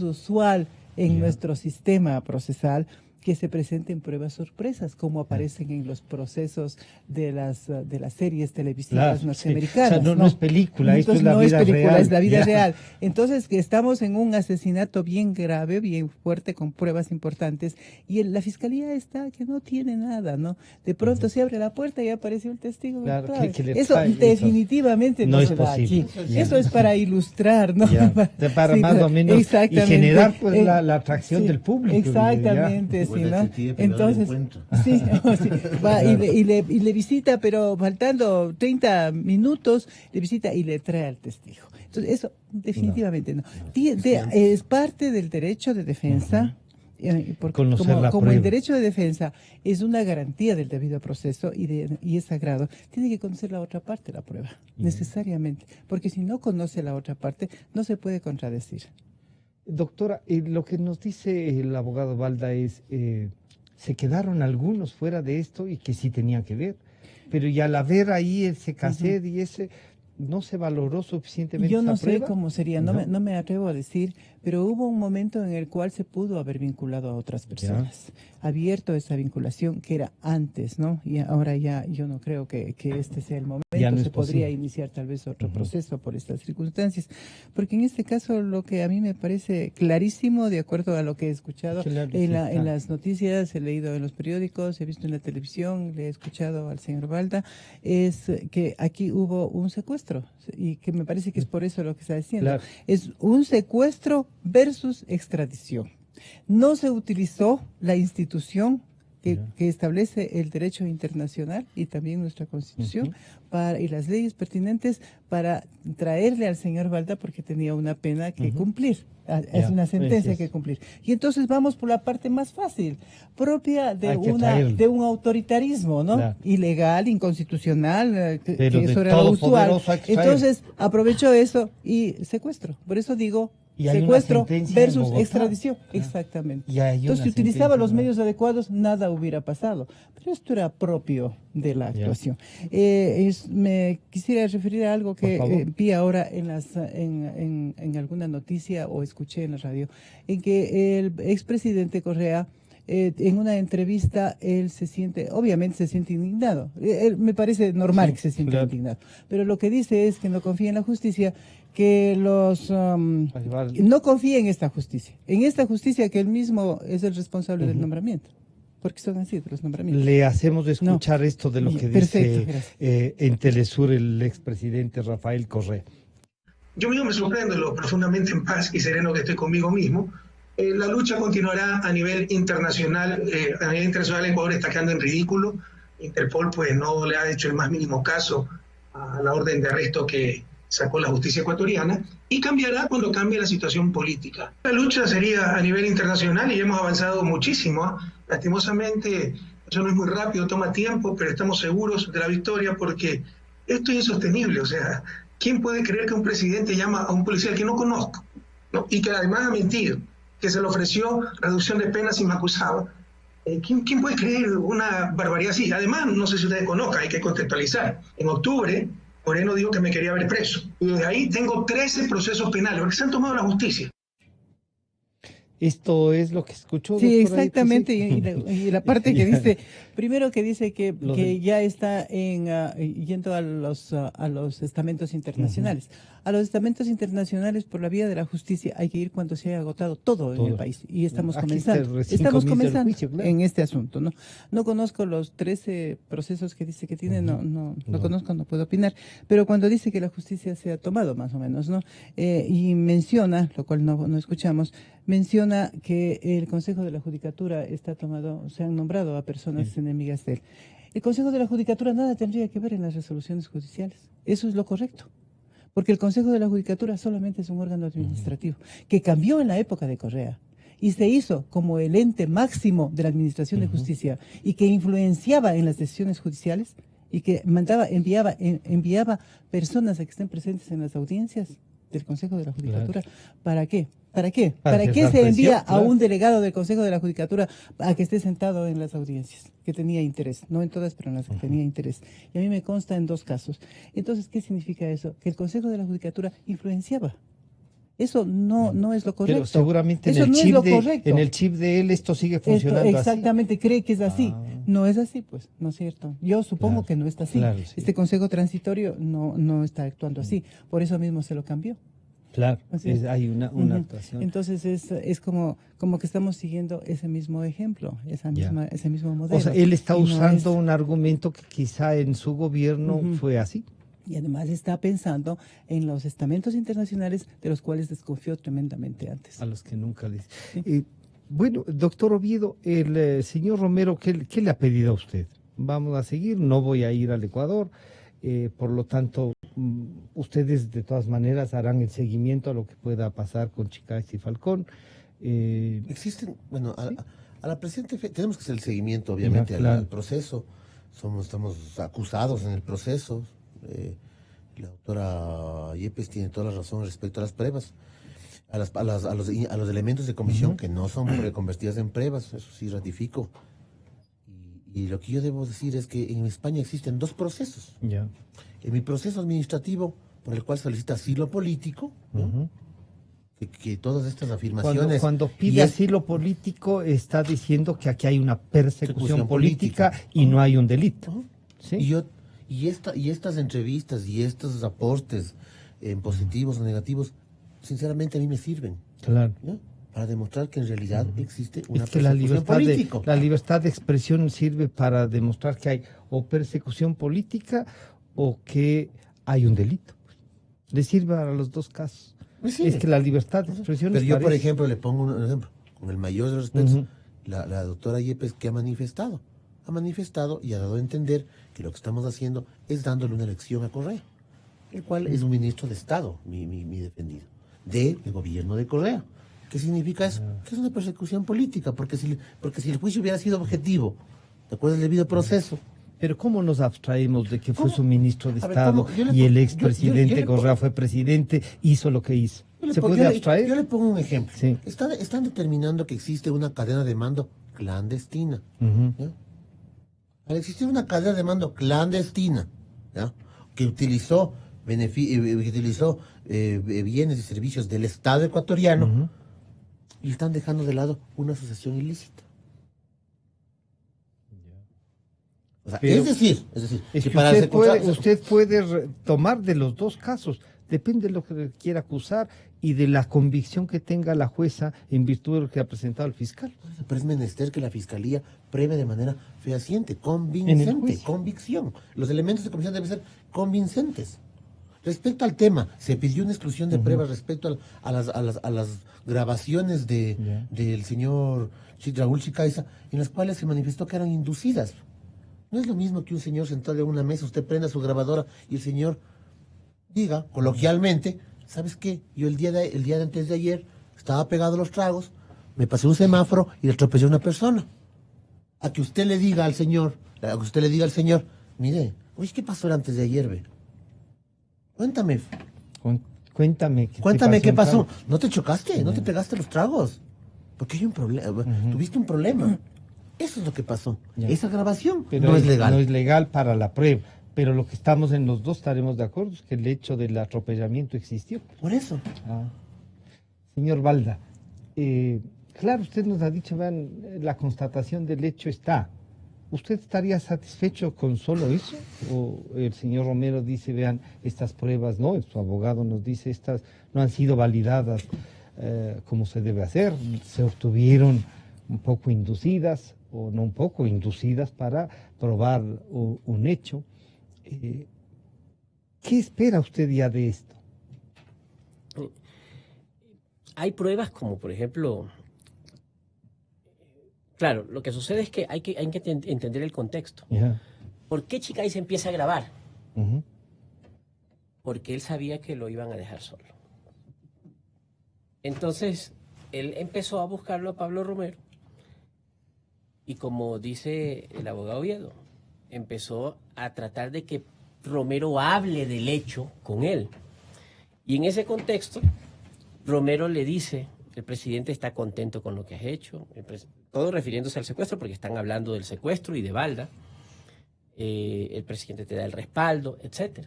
usual en nuestro sistema procesal que se presenten pruebas sorpresas, como aparecen en los procesos de las series televisivas norteamericanas. O sea, no es película, esto es la vida real. Es la vida real. Entonces, que estamos en un asesinato bien grave, bien fuerte, con pruebas importantes, y la fiscalía está que no tiene nada, ¿no? De pronto se abre la puerta y apareció el testigo. Claro, eso definitivamente no se da aquí. Eso es para ilustrar, ¿no? Para más o menos, y generar pues la atracción del público. Exactamente. Sí, ¿no? Entonces, va y le visita, pero faltando 30 minutos, le visita y le trae al testigo. Entonces, eso definitivamente no. Es parte del derecho de defensa. Porque como el derecho de defensa es una garantía del debido proceso y es sagrado, tiene que conocer la otra parte de la prueba, necesariamente. Porque si no conoce la otra parte, no se puede contradecir. Doctora, lo que nos dice el abogado Balda es, se quedaron algunos fuera de esto y que sí tenían que ver, pero y al haber ahí ese cassette y no se valoró suficientemente Yo no esa sé prueba. cómo sería, no me atrevo a decir, pero hubo un momento en el cual se pudo haber vinculado a otras personas, abierto esa vinculación que era antes, ¿no? Y ahora ya yo no creo que este sea el momento, Ya no es se podría posible. iniciar tal vez otro proceso por estas circunstancias, porque en este caso lo que a mí me parece clarísimo, de acuerdo a lo que he escuchado Claro, en, sí la, está. en las noticias, he leído en los periódicos, he visto en la televisión, le he escuchado al señor Balda, es que aquí hubo un secuestro y que me parece que es por eso lo que está diciendo. Claro. Es un secuestro versus extradición. No se utilizó la institución que establece el derecho internacional y también nuestra Constitución y las leyes pertinentes para traerle al señor Balda porque tenía una pena que cumplir, es una sentencia que cumplir. Y entonces vamos por la parte más fácil, propia de un autoritarismo, ¿no? Claro. Ilegal, inconstitucional, que Pero eso era lo usual. Entonces Entonces aprovechó eso y secuestro. Por eso digo, y hay secuestro una sentencia versus en Bogotá. extradición. Exactamente. Y hay Entonces, una si utilizaba los sentencia, medios adecuados, nada hubiera pasado. Pero esto era propio de la actuación. Me quisiera referir a algo que vi ahora en alguna noticia o escuché en la radio, en que el expresidente Correa, en una entrevista, él obviamente se siente indignado. Me parece normal que se sienta indignado. Pero lo que dice es que no confía en la justicia, que no confía en esta justicia que él mismo es el responsable del nombramiento, porque son así los nombramientos. Le hacemos escuchar esto de lo que dice en Telesur el expresidente Rafael Correa. Yo mismo me sorprendo lo profundamente en paz y sereno que estoy conmigo mismo. La lucha continuará a nivel internacional. Ecuador está quedando en ridículo. Interpol pues no le ha hecho el más mínimo caso a la orden de arresto que sacó la justicia ecuatoriana, y cambiará cuando cambie la situación política. La lucha sería a nivel internacional y hemos avanzado muchísimo. Lastimosamente, eso no es muy rápido, toma tiempo, pero estamos seguros de la victoria porque esto es insostenible. O sea, ¿quién puede creer que un presidente llama a un policía que no conozco, ¿no? Y que además ha mentido, que se le ofreció reducción de penas y me acusaba? ¿Quién puede creer una barbaridad así? Además, no sé si ustedes conozcan, hay que contextualizar. En octubre, Moreno dijo que me quería ver preso. Y desde ahí tengo 13 procesos penales, porque se han tomado la justicia. Esto es lo que escuchó. Sí, exactamente. Y la parte que dice, primero que dice que ya está yendo a los estamentos internacionales. A los estamentos internacionales por la vía de la justicia hay que ir cuando se haya agotado todo en el país. Y estamos comenzando. Estamos comenzando en este asunto, ¿no? No conozco los 13 procesos que dice que tiene, no conozco, no puedo opinar. Pero cuando dice que la justicia se ha tomado, más o menos, ¿no? Y menciona, lo cual no escuchamos, menciona que el Consejo de la Judicatura se han nombrado a personas enemigas de él. El Consejo de la Judicatura nada tendría que ver en las resoluciones judiciales. Eso es lo correcto. Porque el Consejo de la Judicatura solamente es un órgano administrativo que cambió en la época de Correa y se hizo como el ente máximo de la administración de justicia y que influenciaba en las decisiones judiciales y que enviaba personas a que estén presentes en las audiencias del Consejo de la Judicatura. Claro. ¿Para qué? ¿Para qué se envía a un delegado del Consejo de la Judicatura a que esté sentado en las audiencias? Que tenía interés, no en todas, pero en las que tenía interés. Y a mí me consta en 2 casos. Entonces, ¿qué significa eso? Que el Consejo de la Judicatura influenciaba. Eso no es lo correcto. Pero seguramente eso en el chip de él esto sigue funcionando exactamente, así. Cree que es así. No es así, pues, ¿no es cierto? Yo supongo que no está así. Claro, sí. Este Consejo Transitorio no está actuando así. Por eso mismo se lo cambió. Claro, hay una actuación. Entonces es como que estamos siguiendo ese mismo ejemplo, ese mismo modelo. O sea, él está usando un argumento que quizá en su gobierno fue así. Y además está pensando en los estamentos internacionales de los cuales desconfió tremendamente antes. A los que nunca les... Bueno, doctor Oviedo, el señor Romero, ¿qué le ha pedido a usted? Vamos a seguir, no voy a ir al Ecuador. Por lo tanto, ustedes de todas maneras harán el seguimiento a lo que pueda pasar con Chicax y Falcón. Existen, bueno, a la presente fe tenemos que hacer el seguimiento, obviamente, al proceso. Estamos acusados en el proceso. La doctora Yepes tiene toda la razón respecto a las pruebas, a los elementos de comisión que no son reconvertidas en pruebas, eso sí ratifico. Y lo que yo debo decir es que en España existen 2 procesos. En mi proceso administrativo por el cual solicita asilo político, ¿no? Que todas estas afirmaciones... Cuando pide asilo político está diciendo que aquí hay una persecución política y no hay un delito. ¿Sí? Y estas entrevistas y estos aportes positivos o negativos, sinceramente a mí me sirven. Claro. ¿No? Para demostrar que en realidad existe una es que persecución política. La libertad de expresión sirve para demostrar que hay o persecución política o que hay un delito. Le sirve a los dos casos. Es que la libertad de expresión... Pero yo, por ejemplo, le pongo un ejemplo. Con el mayor de los respetos, la doctora Yepes, ¿qué ha manifestado? Ha manifestado y ha dado a entender que lo que estamos haciendo es dándole una lección a Correa, el cual es un ministro de Estado, mi defendido, del gobierno de Correa. ¿Qué significa eso? Que es una persecución política, porque si el juicio hubiera sido objetivo, de acuerdo al debido proceso... Pero ¿cómo nos abstraemos de que fue su ministro de Estado y el expresidente Correa fue presidente, hizo lo que hizo? ¿Se puede abstraer? Yo le pongo un ejemplo. Sí. Están determinando que existe una cadena de mando clandestina. ¿Ya? Al existir una cadena de mando clandestina, ¿ya? Que utilizó bienes y servicios del Estado ecuatoriano, y están dejando de lado una asociación ilícita. O sea, es decir, que para usted puede tomar de los dos casos, depende de lo que quiera acusar y de la convicción que tenga la jueza en virtud de lo que ha presentado el fiscal. Pero es menester que la fiscalía pruebe de manera fehaciente, convincente, convicción. Los elementos de convicción deben ser convincentes. Respecto al tema, se pidió una exclusión de pruebas respecto a las grabaciones del señor Raúl Chicaiza, en las cuales se manifestó que eran inducidas. No es lo mismo que un señor sentado en una mesa, usted prenda su grabadora y el señor diga coloquialmente, ¿sabes qué? Yo el día de antes de ayer estaba pegado a los tragos, me pasé un semáforo y le atropellé a una persona. A que usted le diga al señor, mire, oye, ¿qué pasó antes de ayer, ve? Cuéntame. Cuéntame qué pasó. ¿No te chocaste? ¿No te pegaste los tragos? Porque hay un problema. Tuviste un problema. Eso es lo que pasó. Esa grabación no es legal. No es legal para la prueba. Pero lo que estamos en los dos estaremos de acuerdo es que el hecho del atropellamiento existió. Por eso. Señor Balda, claro, usted nos ha dicho, vean, la constatación del hecho está. ¿Usted estaría satisfecho con solo eso? O el señor Romero dice, vean, estas pruebas no, su abogado nos dice, estas no han sido validadas como se debe hacer, se obtuvieron un poco inducidas, o no un poco, inducidas para probar un hecho. ¿Qué espera usted ya de esto? Hay pruebas como, por ejemplo, claro, lo que sucede es que hay que entender el contexto. ¿Por qué Chicaiza empieza a grabar? Porque él sabía que lo iban a dejar solo. Entonces, él empezó a buscarlo a Pablo Romero. Y como dice el abogado Oviedo, empezó a tratar de que Romero hable del hecho con él. Y en ese contexto, Romero le dice, el presidente está contento con lo que has hecho, todo refiriéndose al secuestro, porque están hablando del secuestro y de Balda. El presidente te da el respaldo, etc.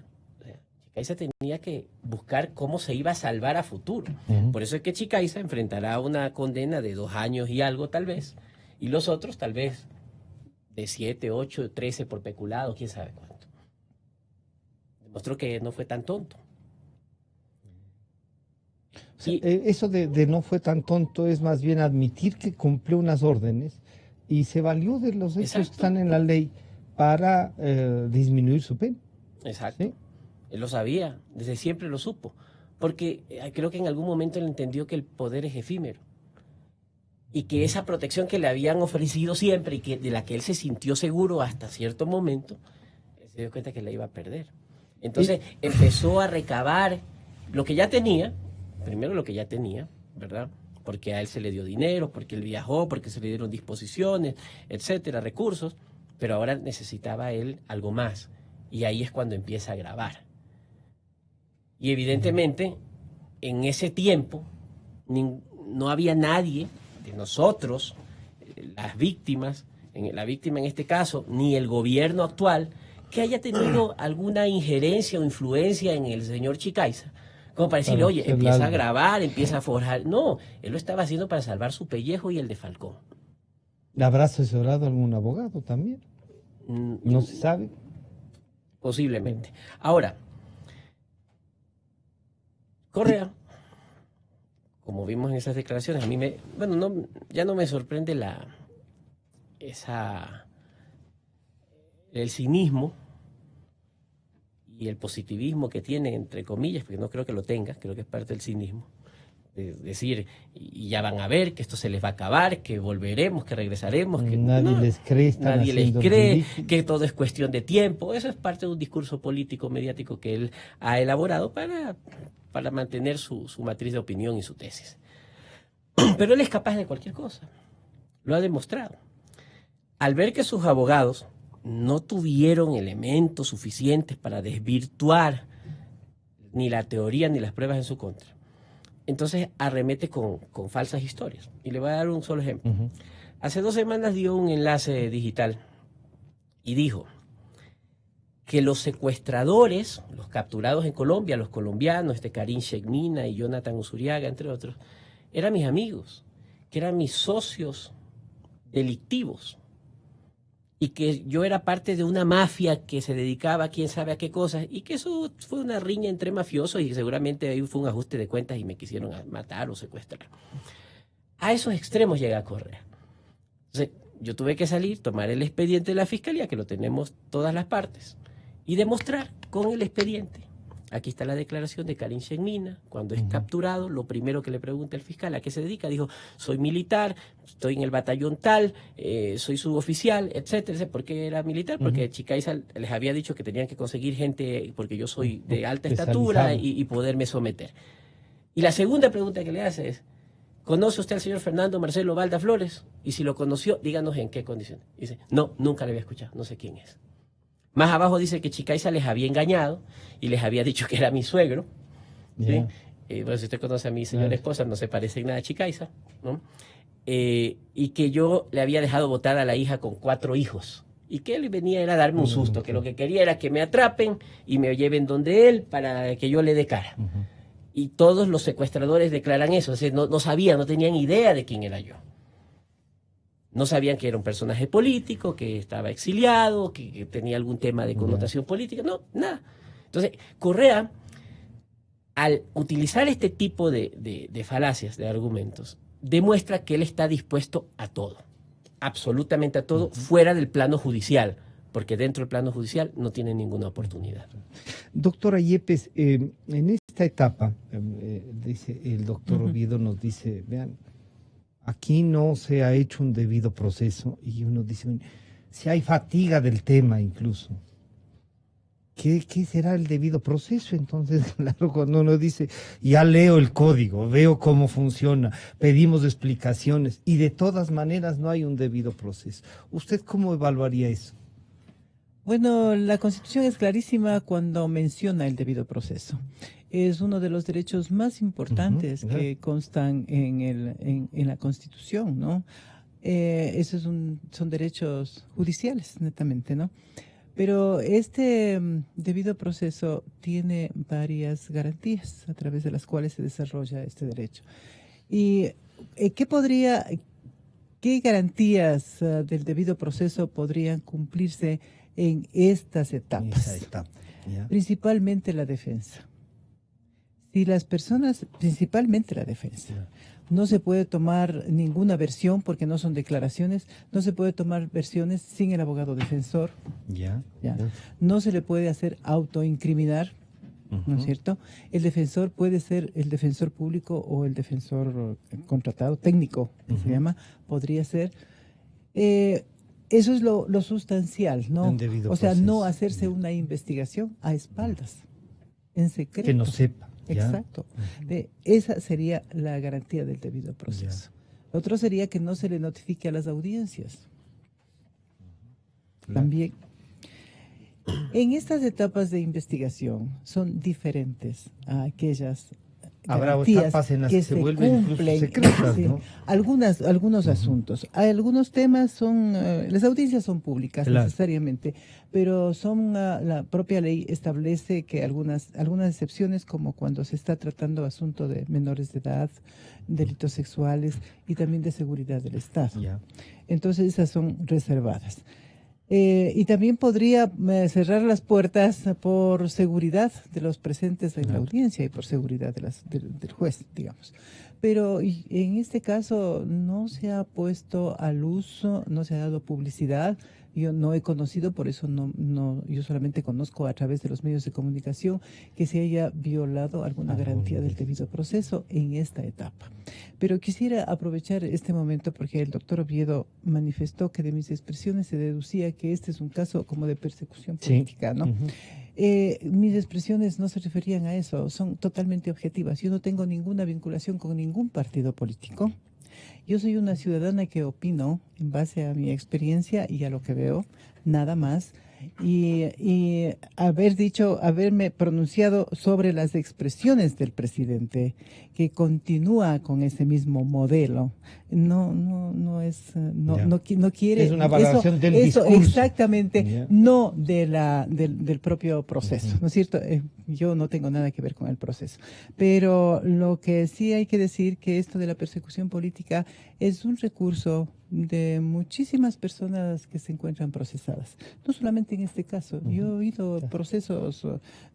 Chicaiza tenía que buscar cómo se iba a salvar a futuro. Por eso es que Chicaiza enfrentará una condena de 2 años y algo tal vez, y los otros tal vez de 7, 8, 13 por peculado, quién sabe cuánto. Demostró que no fue tan tonto. Y eso de no fue tan tonto es más bien admitir que cumplió unas órdenes y se valió de los hechos que están en la ley para disminuir su pena. Exacto. ¿Sí? Él lo sabía, desde siempre lo supo. Porque creo que en algún momento él entendió que el poder es efímero. Y que esa protección que le habían ofrecido siempre y de la que él se sintió seguro hasta cierto momento, se dio cuenta que la iba a perder. Entonces empezó a recabar lo que ya tenía, primero lo que ya tenía, ¿verdad? Porque a él se le dio dinero, porque él viajó, porque se le dieron disposiciones, etcétera, recursos, pero ahora necesitaba él algo más. Y ahí es cuando empieza a grabar. Y evidentemente, en ese tiempo, no había nadie de nosotros, las víctimas, la víctima en este caso, ni el gobierno actual, que haya tenido alguna injerencia o influencia en el señor Chicaiza, como para decirle, oye, empieza a grabar, empieza a forjar. No, él lo estaba haciendo para salvar su pellejo y el de Falcón. ¿Le habrá asesorado algún abogado también? No se sabe. Posiblemente. Ahora, Correa, como vimos en esas declaraciones, a mí ya no me sorprende el cinismo y el positivismo que tiene, entre comillas, porque no creo que lo tenga, creo que es parte del cinismo. De decir, y ya van a ver que esto se les va a acabar, que volveremos, que regresaremos, que nadie les cree, nadie les cree, que todo es cuestión de tiempo. Eso es parte de un discurso político, mediático que él ha elaborado para mantener su matriz de opinión y su tesis. Pero él es capaz de cualquier cosa, lo ha demostrado. Al ver que sus abogados no tuvieron elementos suficientes para desvirtuar ni la teoría ni las pruebas en su contra, entonces arremete con falsas historias. Y le voy a dar un solo ejemplo. Hace 2 semanas dio un enlace digital y dijo que los secuestradores, los capturados en Colombia, los colombianos, Karim Shekmina y Jonathan Usuriaga, entre otros, eran mis amigos, que eran mis socios delictivos, y que yo era parte de una mafia que se dedicaba a quién sabe a qué cosas, y que eso fue una riña entre mafiosos y seguramente ahí fue un ajuste de cuentas y me quisieron matar o secuestrar. A esos extremos llega Correa. Entonces, yo tuve que salir, tomar el expediente de la fiscalía, que lo tenemos todas las partes, y demostrar con el expediente. Aquí está la declaración de Karim Shekmina, cuando es capturado, lo primero que le pregunta el fiscal, ¿a qué se dedica? Dijo, soy militar, estoy en el batallón tal, soy suboficial, etcétera. ¿Por qué era militar? Porque Chicaiza les había dicho que tenían que conseguir gente, porque yo soy de alta estatura y poderme someter. Y la segunda pregunta que le hace es, ¿conoce usted al señor Fernando Marcelo Balda Flores? Y si lo conoció, díganos en qué condiciones. Dice, no, nunca le había escuchado, no sé quién es. Más abajo dice que Chicaiza les había engañado y les había dicho que era mi suegro. ¿Sí? Bueno, si usted conoce a mi señora esposa, no se parece en nada a Chicaiza, ¿no? Y que yo le había dejado votar a la hija con 4 hijos. Y que él venía era a darme un susto, que lo que quería era que me atrapen y me lleven donde él para que yo le dé cara. Y todos los secuestradores declaran eso, es decir, no sabían, no tenían idea de quién era yo. No sabían que era un personaje político, que estaba exiliado, que tenía algún tema de connotación política. No, nada. Entonces, Correa, al utilizar este tipo de falacias, de argumentos, demuestra que él está dispuesto a todo, absolutamente a todo, fuera del plano judicial, porque dentro del plano judicial no tiene ninguna oportunidad. Doctora Yepes, en esta etapa, dice el doctor Oviedo, nos dice, vean, aquí no se ha hecho un debido proceso, y uno dice, si hay fatiga del tema incluso, ¿qué será el debido proceso? Entonces, claro, cuando uno dice, ya leo el código, veo cómo funciona, pedimos explicaciones, y de todas maneras no hay un debido proceso. ¿Usted cómo evaluaría eso? Bueno, la Constitución es clarísima cuando menciona el debido proceso. Es uno de los derechos más importantes que constan en la Constitución, ¿no? Esos son derechos judiciales, netamente, ¿no? Pero este debido proceso tiene varias garantías a través de las cuales se desarrolla este derecho. ¿Y qué garantías del debido proceso podrían cumplirse en estas etapas? Principalmente la defensa. Si las personas, principalmente la defensa, no se puede tomar ninguna versión porque no son declaraciones, no se puede tomar versiones sin el abogado defensor. No se le puede hacer autoincriminar, ¿no es cierto? El defensor puede ser el defensor público o el defensor contratado, técnico, se llama, podría ser. Eso es lo sustancial, ¿no? O sea, no hacerse una investigación a espaldas, en secreto. Que no sepa. Exacto. Esa sería la garantía del debido proceso. Otro sería que no se le notifique a las audiencias. También. En estas etapas de investigación son diferentes a aquellas habrá garantías etapas en las que que se vuelven incluso cumplen, secretas, sí, ¿no? algunos asuntos. Algunos temas son, las audiencias son públicas Claro. necesariamente, pero son, la propia ley establece que algunas excepciones, como cuando se está tratando asunto de menores de edad, delitos sexuales y también de seguridad del Estado. Ya. Entonces esas son reservadas. Y también podría cerrar las puertas por seguridad de los presentes en la audiencia y por seguridad del juez, digamos. Pero en este caso no se ha puesto al uso, no se ha dado publicidad. Yo no he conocido, por eso yo solamente conozco a través de los medios de comunicación que se haya violado alguna garantía del debido proceso en esta etapa. Pero quisiera aprovechar este momento porque el doctor Oviedo manifestó que de mis expresiones se deducía que este es un caso como de persecución política, ¿no? Mis expresiones no se referían a eso, son totalmente objetivas. Yo no tengo ninguna vinculación con ningún partido político. Yo soy una ciudadana que opino en base a mi experiencia y a lo que veo, nada más. Y haberme pronunciado sobre las expresiones del presidente, que continúa con ese mismo modelo, no quiere. Es una valoración del discurso. Exactamente, no del propio proceso, ¿no es cierto? Yo no tengo nada que ver con el proceso. Pero lo que sí hay que decir que esto de la persecución política es un recurso de muchísimas personas que se encuentran procesadas. No solamente en este caso. Yo he oído procesos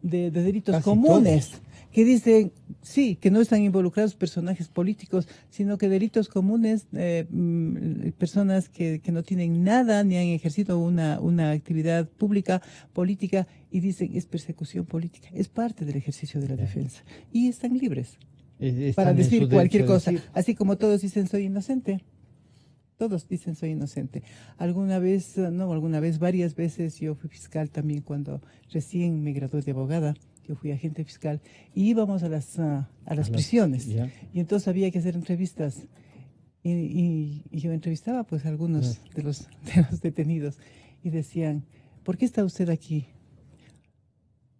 de delitos casi comunes todos, que dicen, sí, que no están involucrados personajes políticos, sino que delitos comunes, personas que no tienen nada ni han ejercido una actividad pública, política, y dicen, es persecución política. Es parte del ejercicio de la defensa. Y están libres para decir cualquier cosa. Así como todos dicen, soy inocente. Todos dicen soy inocente. Varias veces yo fui fiscal también cuando recién me gradué de abogada. Yo fui agente fiscal y íbamos a las prisiones. Y entonces había que hacer entrevistas. Y yo entrevistaba pues a algunos de los detenidos y decían, ¿por qué está usted aquí?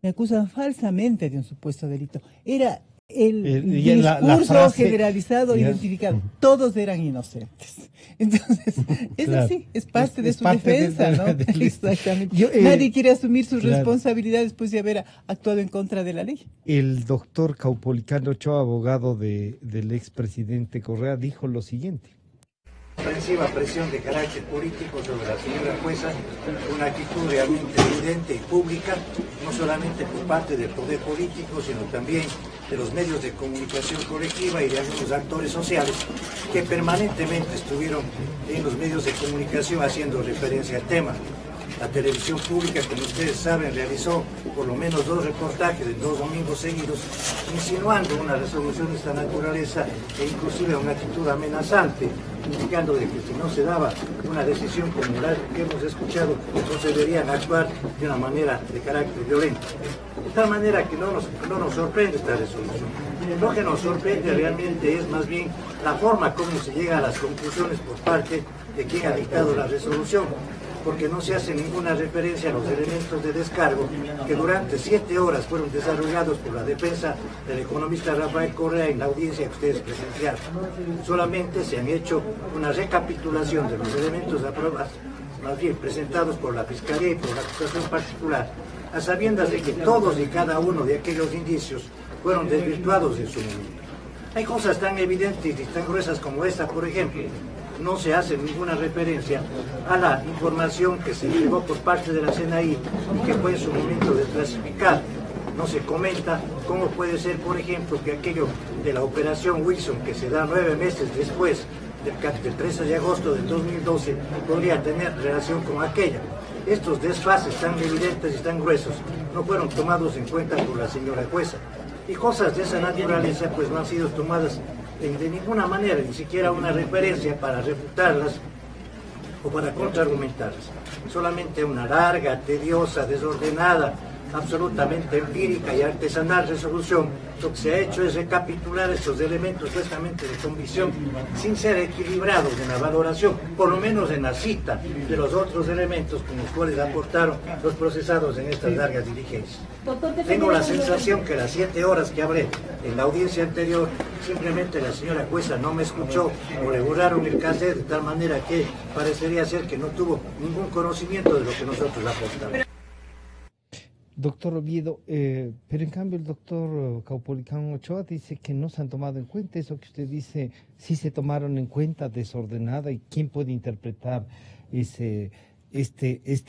Me acusan falsamente de un supuesto delito. Era el discurso frase, generalizado, identificado. Todos eran inocentes. Entonces, es así, es parte de su defensa, ¿no? Exactamente. Nadie quiere asumir sus responsabilidades después de haber actuado en contra de la ley. El doctor Caupolicán Ochoa, abogado del expresidente Correa, dijo lo siguiente. Ofensiva presión de carácter político sobre la señora jueza, una actitud realmente evidente y pública, no solamente por parte del poder político, sino también de los medios de comunicación colectiva y de algunos actores sociales que permanentemente estuvieron en los medios de comunicación haciendo referencia al tema. La televisión pública, como ustedes saben, realizó por lo menos 2 reportajes en 2 domingos seguidos, insinuando una resolución de esta naturaleza e inclusive una actitud amenazante, indicando de que si no se daba una decisión como la que hemos escuchado, entonces deberían actuar de una manera de carácter violento. De tal manera que no nos sorprende esta resolución. Lo que nos sorprende realmente es más bien la forma como se llega a las conclusiones por parte de quien ha dictado la resolución, porque no se hace ninguna referencia a los elementos de descargo que durante 7 horas fueron desarrollados por la defensa del economista Rafael Correa en la audiencia que ustedes presenciaron. Solamente se han hecho una recapitulación de los elementos de pruebas, más bien presentados por la Fiscalía y por la acusación particular, a sabiendas de que todos y cada uno de aquellos indicios fueron desvirtuados en su momento. Hay cosas tan evidentes y tan gruesas como esta, por ejemplo. No se hace ninguna referencia a la información que se llegó por parte de la CNI y que fue en su momento desclasificada. No se comenta cómo puede ser, por ejemplo, que aquello de la operación Wilson, que se da 9 meses después del 13 de agosto del 2012, podría tener relación con aquella. Estos desfases tan evidentes y tan gruesos no fueron tomados en cuenta por la señora jueza. Y cosas de esa naturaleza pues no han sido tomadas de ninguna manera, ni siquiera una referencia para refutarlas o para contraargumentarlas. Solamente una larga, tediosa, desordenada absolutamente empírica y artesanal resolución, lo que se ha hecho es recapitular estos elementos supuestamente de convicción sin ser equilibrados en la valoración, por lo menos en la cita de los otros elementos con los cuales aportaron los procesados en estas largas diligencias. Tengo la sensación que las 7 horas que hablé en la audiencia anterior, simplemente la señora jueza no me escuchó o le borraron el cassette de tal manera que parecería ser que no tuvo ningún conocimiento de lo que nosotros aportamos. Doctor Oviedo, pero en cambio el doctor Caupolicán Ochoa dice que no se han tomado en cuenta eso que usted dice, sí se tomaron en cuenta desordenada, y quién puede interpretar este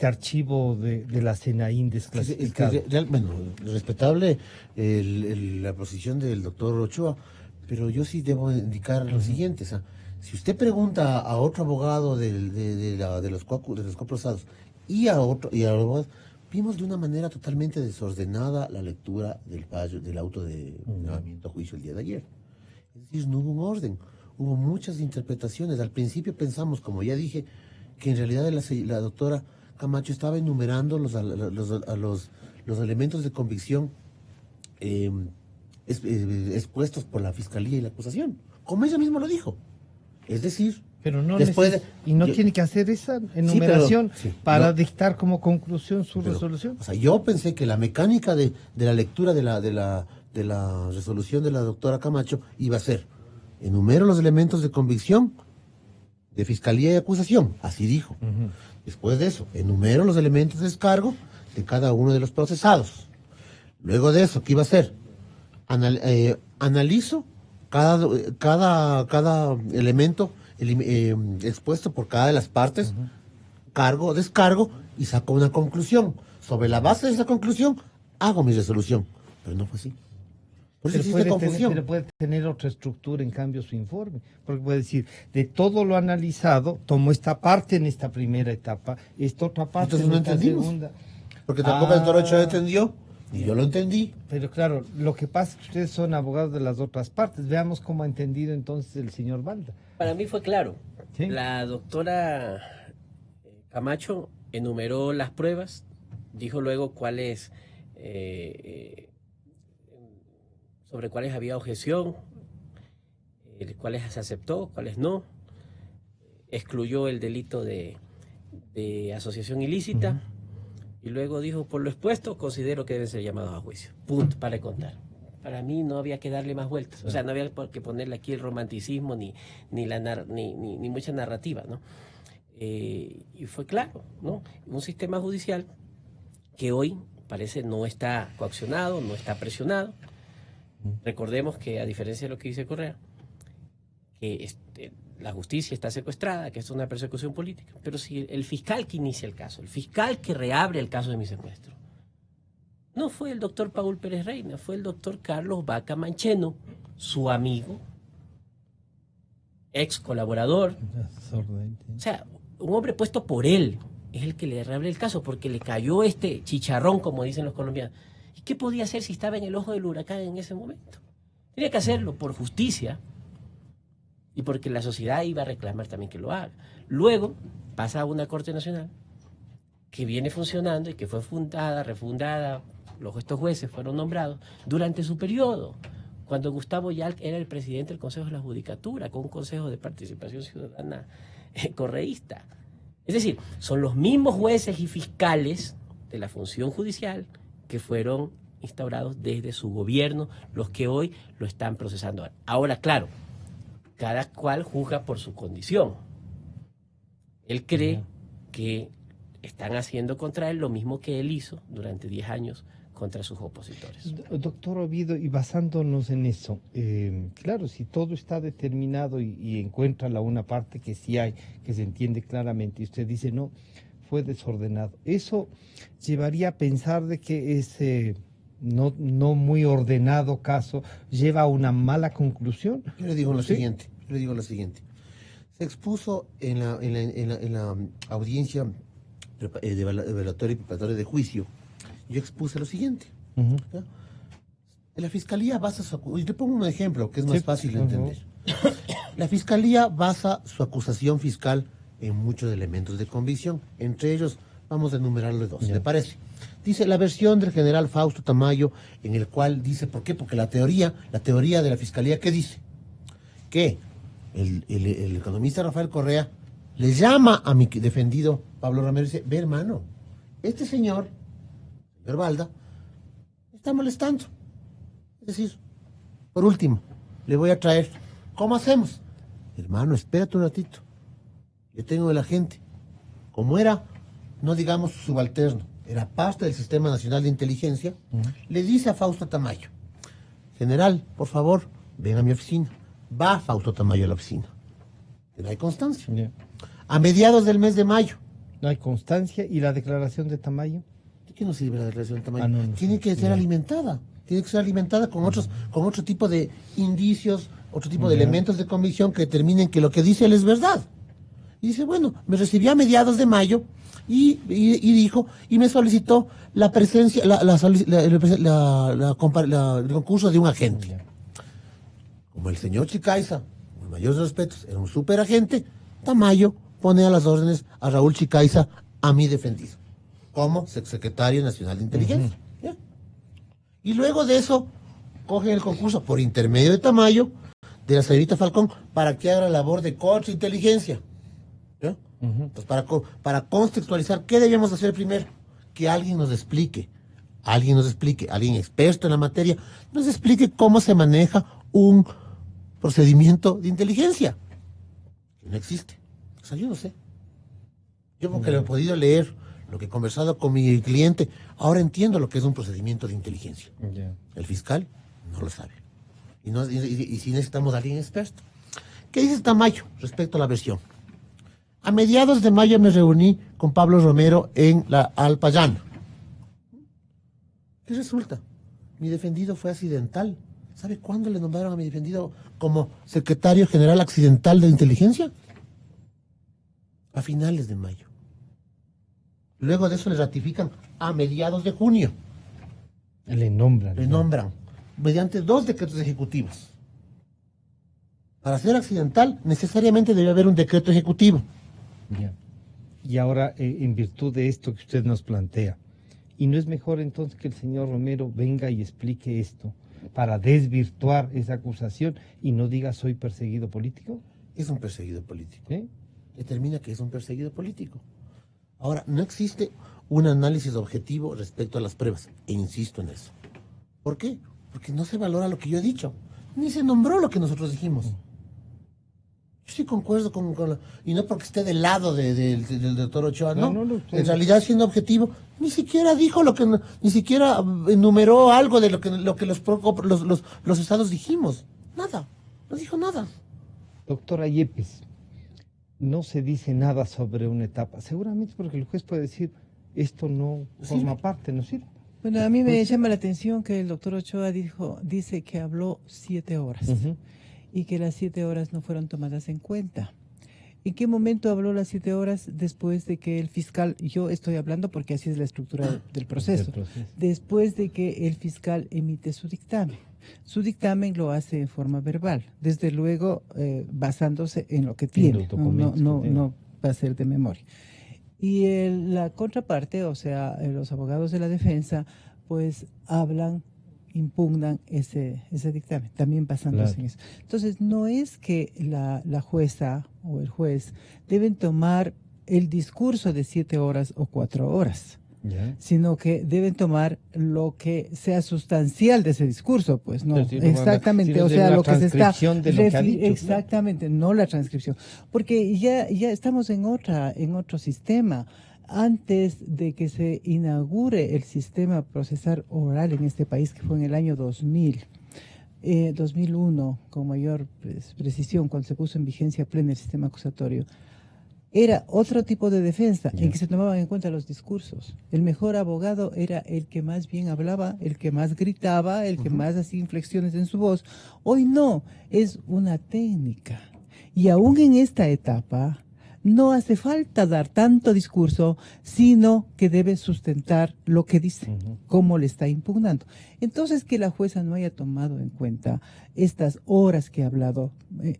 archivo de la CNAIN desclasificado. Bueno, respetable la posición del doctor Ochoa, pero yo sí debo indicar lo siguiente, o sea, si usted pregunta a otro abogado de los coprocesados y a los abogados, vimos de una manera totalmente desordenada la lectura del fallo, del auto de llamamiento a juicio el día de ayer. Es decir, no hubo un orden, hubo muchas interpretaciones. Al principio pensamos, como ya dije, que en realidad la doctora Camacho estaba enumerando los elementos de convicción expuestos por la Fiscalía y la acusación, como ella misma lo dijo. Es decir, pero no después tiene que hacer esa enumeración para no, dictar como conclusión su resolución. O sea, yo pensé que la mecánica de la lectura de la resolución de la doctora Camacho iba a ser: enumero los elementos de convicción de Fiscalía y acusación, así dijo. Después de eso, enumero los elementos de descargo de cada uno de los procesados. Luego de eso, ¿qué iba a hacer? Analizo cada elemento expuesto por cada de las partes, cargo, descargo, y saco una conclusión. Sobre la base de esa conclusión, hago mi resolución. Pero no fue así. Por eso existe confusión. Pero puede tener otra estructura, en cambio, su informe. Porque puede decir, de todo lo analizado, tomo esta parte en esta primera etapa, esta otra parte entonces en no esta entendimos, segunda. Porque tampoco el doctor Ochoa entendió, ni yo lo entendí. Pero claro, lo que pasa es que ustedes son abogados de las otras partes. Veamos cómo ha entendido entonces el señor Balda. Para mí fue claro. ¿Sí? La doctora Camacho enumeró las pruebas, dijo luego cuáles sobre cuáles había objeción, cuáles se aceptó, cuáles no. Excluyó el delito de asociación ilícita. Y luego dijo: por lo expuesto, considero que deben ser llamados a juicio. Punto, para de contar. Para mí no había que darle más vueltas. O sea, no había que ponerle aquí el romanticismo ni mucha narrativa, ¿no? Y fue claro, ¿no? Un sistema judicial que hoy parece no está coaccionado, no está presionado. Recordemos que, a diferencia de lo que dice Correa, que la justicia está secuestrada, que es una persecución política. Pero si el fiscal que inicia el caso, el fiscal que reabre el caso de mi secuestro, no fue el doctor Paul Pérez Reina, fue el doctor Carlos Vaca Mancheno, su amigo, ex colaborador. O sea, un hombre puesto por él es el que le reabre el caso, porque le cayó este chicharrón, como dicen los colombianos. ¿Y qué podía hacer si estaba en el ojo del huracán en ese momento? Tenía que hacerlo por justicia y porque la sociedad iba a reclamar también que lo haga. Luego pasa a una Corte Nacional que viene funcionando y que fue fundada, refundada, estos jueces fueron nombrados durante su periodo, cuando Gustavo Yalc era el presidente del Consejo de la Judicatura, con un Consejo de Participación Ciudadana correísta. Es decir, son los mismos jueces y fiscales de la función judicial que fueron instaurados desde su gobierno, los que hoy lo están procesando. Ahora, claro, cada cual juzga por su condición. Él cree que están haciendo contra él lo mismo que él hizo durante 10 años contra sus opositores. Doctor Oviedo, y basándonos en eso, claro, si todo está determinado y encuentra una parte que sí hay, que se entiende claramente, y usted dice no, fue desordenado, eso llevaría a pensar de que ese no muy ordenado caso lleva a una mala conclusión. Yo le digo lo siguiente. Se expuso en la audiencia de velatorio y preparatoria de juicio. Yo expuse lo siguiente. La Fiscalía basa y te pongo un ejemplo que es más fácil de entender. La Fiscalía basa su acusación fiscal en muchos elementos de convicción. Entre ellos, vamos a enumerarle 2, ¿le parece? Dice la versión del general Fausto Tamayo, en el cual dice, ¿por qué? Porque la teoría de la Fiscalía, ¿qué dice? Que el economista Rafael Correa le llama a mi defendido Pablo Romero y dice, ve hermano, este señor Balda, está molestando. Es decir, por último, le voy a traer, ¿cómo hacemos? Hermano, espérate un ratito. Yo tengo el agente, como era, no digamos subalterno, era parte del Sistema Nacional de Inteligencia, le dice a Fausto Tamayo, general, por favor, ven a mi oficina. Va Fausto Tamayo a la oficina. No hay constancia. Yeah. A mediados del mes de mayo. No hay constancia. ¿Y la declaración de Tamayo? ¿De qué nos sirve la declaración de Tamayo? No tiene que ser alimentada. Tiene que ser alimentada con otro tipo de indicios, otro tipo de elementos de convicción que determinen que lo que dice él es verdad. Y dice, bueno, me recibió a mediados de mayo y dijo, y me solicitó la presencia, el concurso de un agente. Como el señor Chicaiza, con mayores respetos, era un superagente, Tamayo pone a las órdenes a Raúl Chicaiza, a mi defendido, como secretario nacional de inteligencia. ¿Ya? Y luego de eso, cogen el concurso por intermedio de Tamayo, de la señorita Falcón, para que haga la labor de contrainteligencia. ¿Ya? Entonces, para contextualizar, ¿qué debíamos hacer primero? Que alguien nos explique, alguien experto en la materia, nos explique cómo se maneja un procedimiento de inteligencia. Que no existe. O sea, yo no sé. Yo porque lo he podido leer, lo que he conversado con mi cliente, ahora entiendo lo que es un procedimiento de inteligencia. El fiscal no lo sabe. Y si necesitamos a alguien experto. ¿Qué dice Tamayo respecto a la versión? A mediados de mayo me reuní con Pablo Romero en la Alpayán. ¿Qué resulta? Mi defendido fue accidental. ¿Sabe cuándo le nombraron a mi defendido como secretario general accidental de inteligencia? A finales de mayo. Luego de eso le ratifican a mediados de junio. Le nombran. Le nombran mediante 2 decretos ejecutivos. Para ser accidental, necesariamente debe haber un decreto ejecutivo. Ya. Y ahora, en virtud de esto que usted nos plantea, ¿y no es mejor entonces que el señor Romero venga y explique esto para desvirtuar esa acusación y no diga soy perseguido político? Es un perseguido político. ¿Eh? Determina que es un perseguido político. Ahora, no existe un análisis objetivo respecto a las pruebas, e insisto en eso. ¿Por qué? Porque no se valora lo que yo he dicho, ni se nombró lo que nosotros dijimos. Yo sí concuerdo y no porque esté del lado del doctor Ochoa, no. En realidad, siendo objetivo, ni siquiera dijo ni siquiera enumeró algo de lo que los estados dijimos. Nada, no dijo nada. Doctora Yepes, no se dice nada sobre una etapa, seguramente porque el juez puede decir, esto no forma parte, no sirve. Bueno, a mí me llama la atención que el doctor Ochoa dice que habló 7 horas. Y que las 7 horas no fueron tomadas en cuenta. ¿En qué momento habló las 7 horas? Después de que el fiscal, yo estoy hablando porque así es la estructura del proceso, después de que el fiscal emite su dictamen. Su dictamen lo hace en forma verbal, desde luego basándose en lo que tiene, no va a ser de memoria. Y la contraparte, o sea, los abogados de la defensa, pues impugnan ese dictamen, también basándose en eso. Entonces, no es que la jueza o el juez deben tomar el discurso de 7 horas o 4 horas, sino que deben tomar lo que sea sustancial de ese discurso, pues no, exactamente, o sea, lo que se está exactamente, no la transcripción, porque ya estamos en otro sistema. Antes de que se inaugure el sistema procesal oral en este país, que fue en el año 2001, con mayor precisión, cuando se puso en vigencia plena el sistema acusatorio, era otro tipo de defensa en que se tomaban en cuenta los discursos. El mejor abogado era el que más bien hablaba, el que más gritaba, el que más hacía inflexiones en su voz. Hoy no, es una técnica. Y aún en esta etapa no hace falta dar tanto discurso, sino que debe sustentar lo que dice, cómo le está impugnando. Entonces, que la jueza no haya tomado en cuenta estas horas que ha hablado,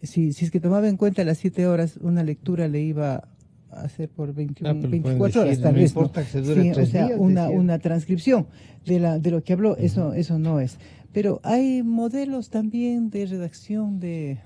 si es que tomaba en cuenta las 7 horas, una lectura le iba hacer por 21, pero 24 horas, decir, tal no vez. importa que se dure 3 o sea, días, una transcripción de lo que habló, eso no es. Pero hay modelos también de redacción de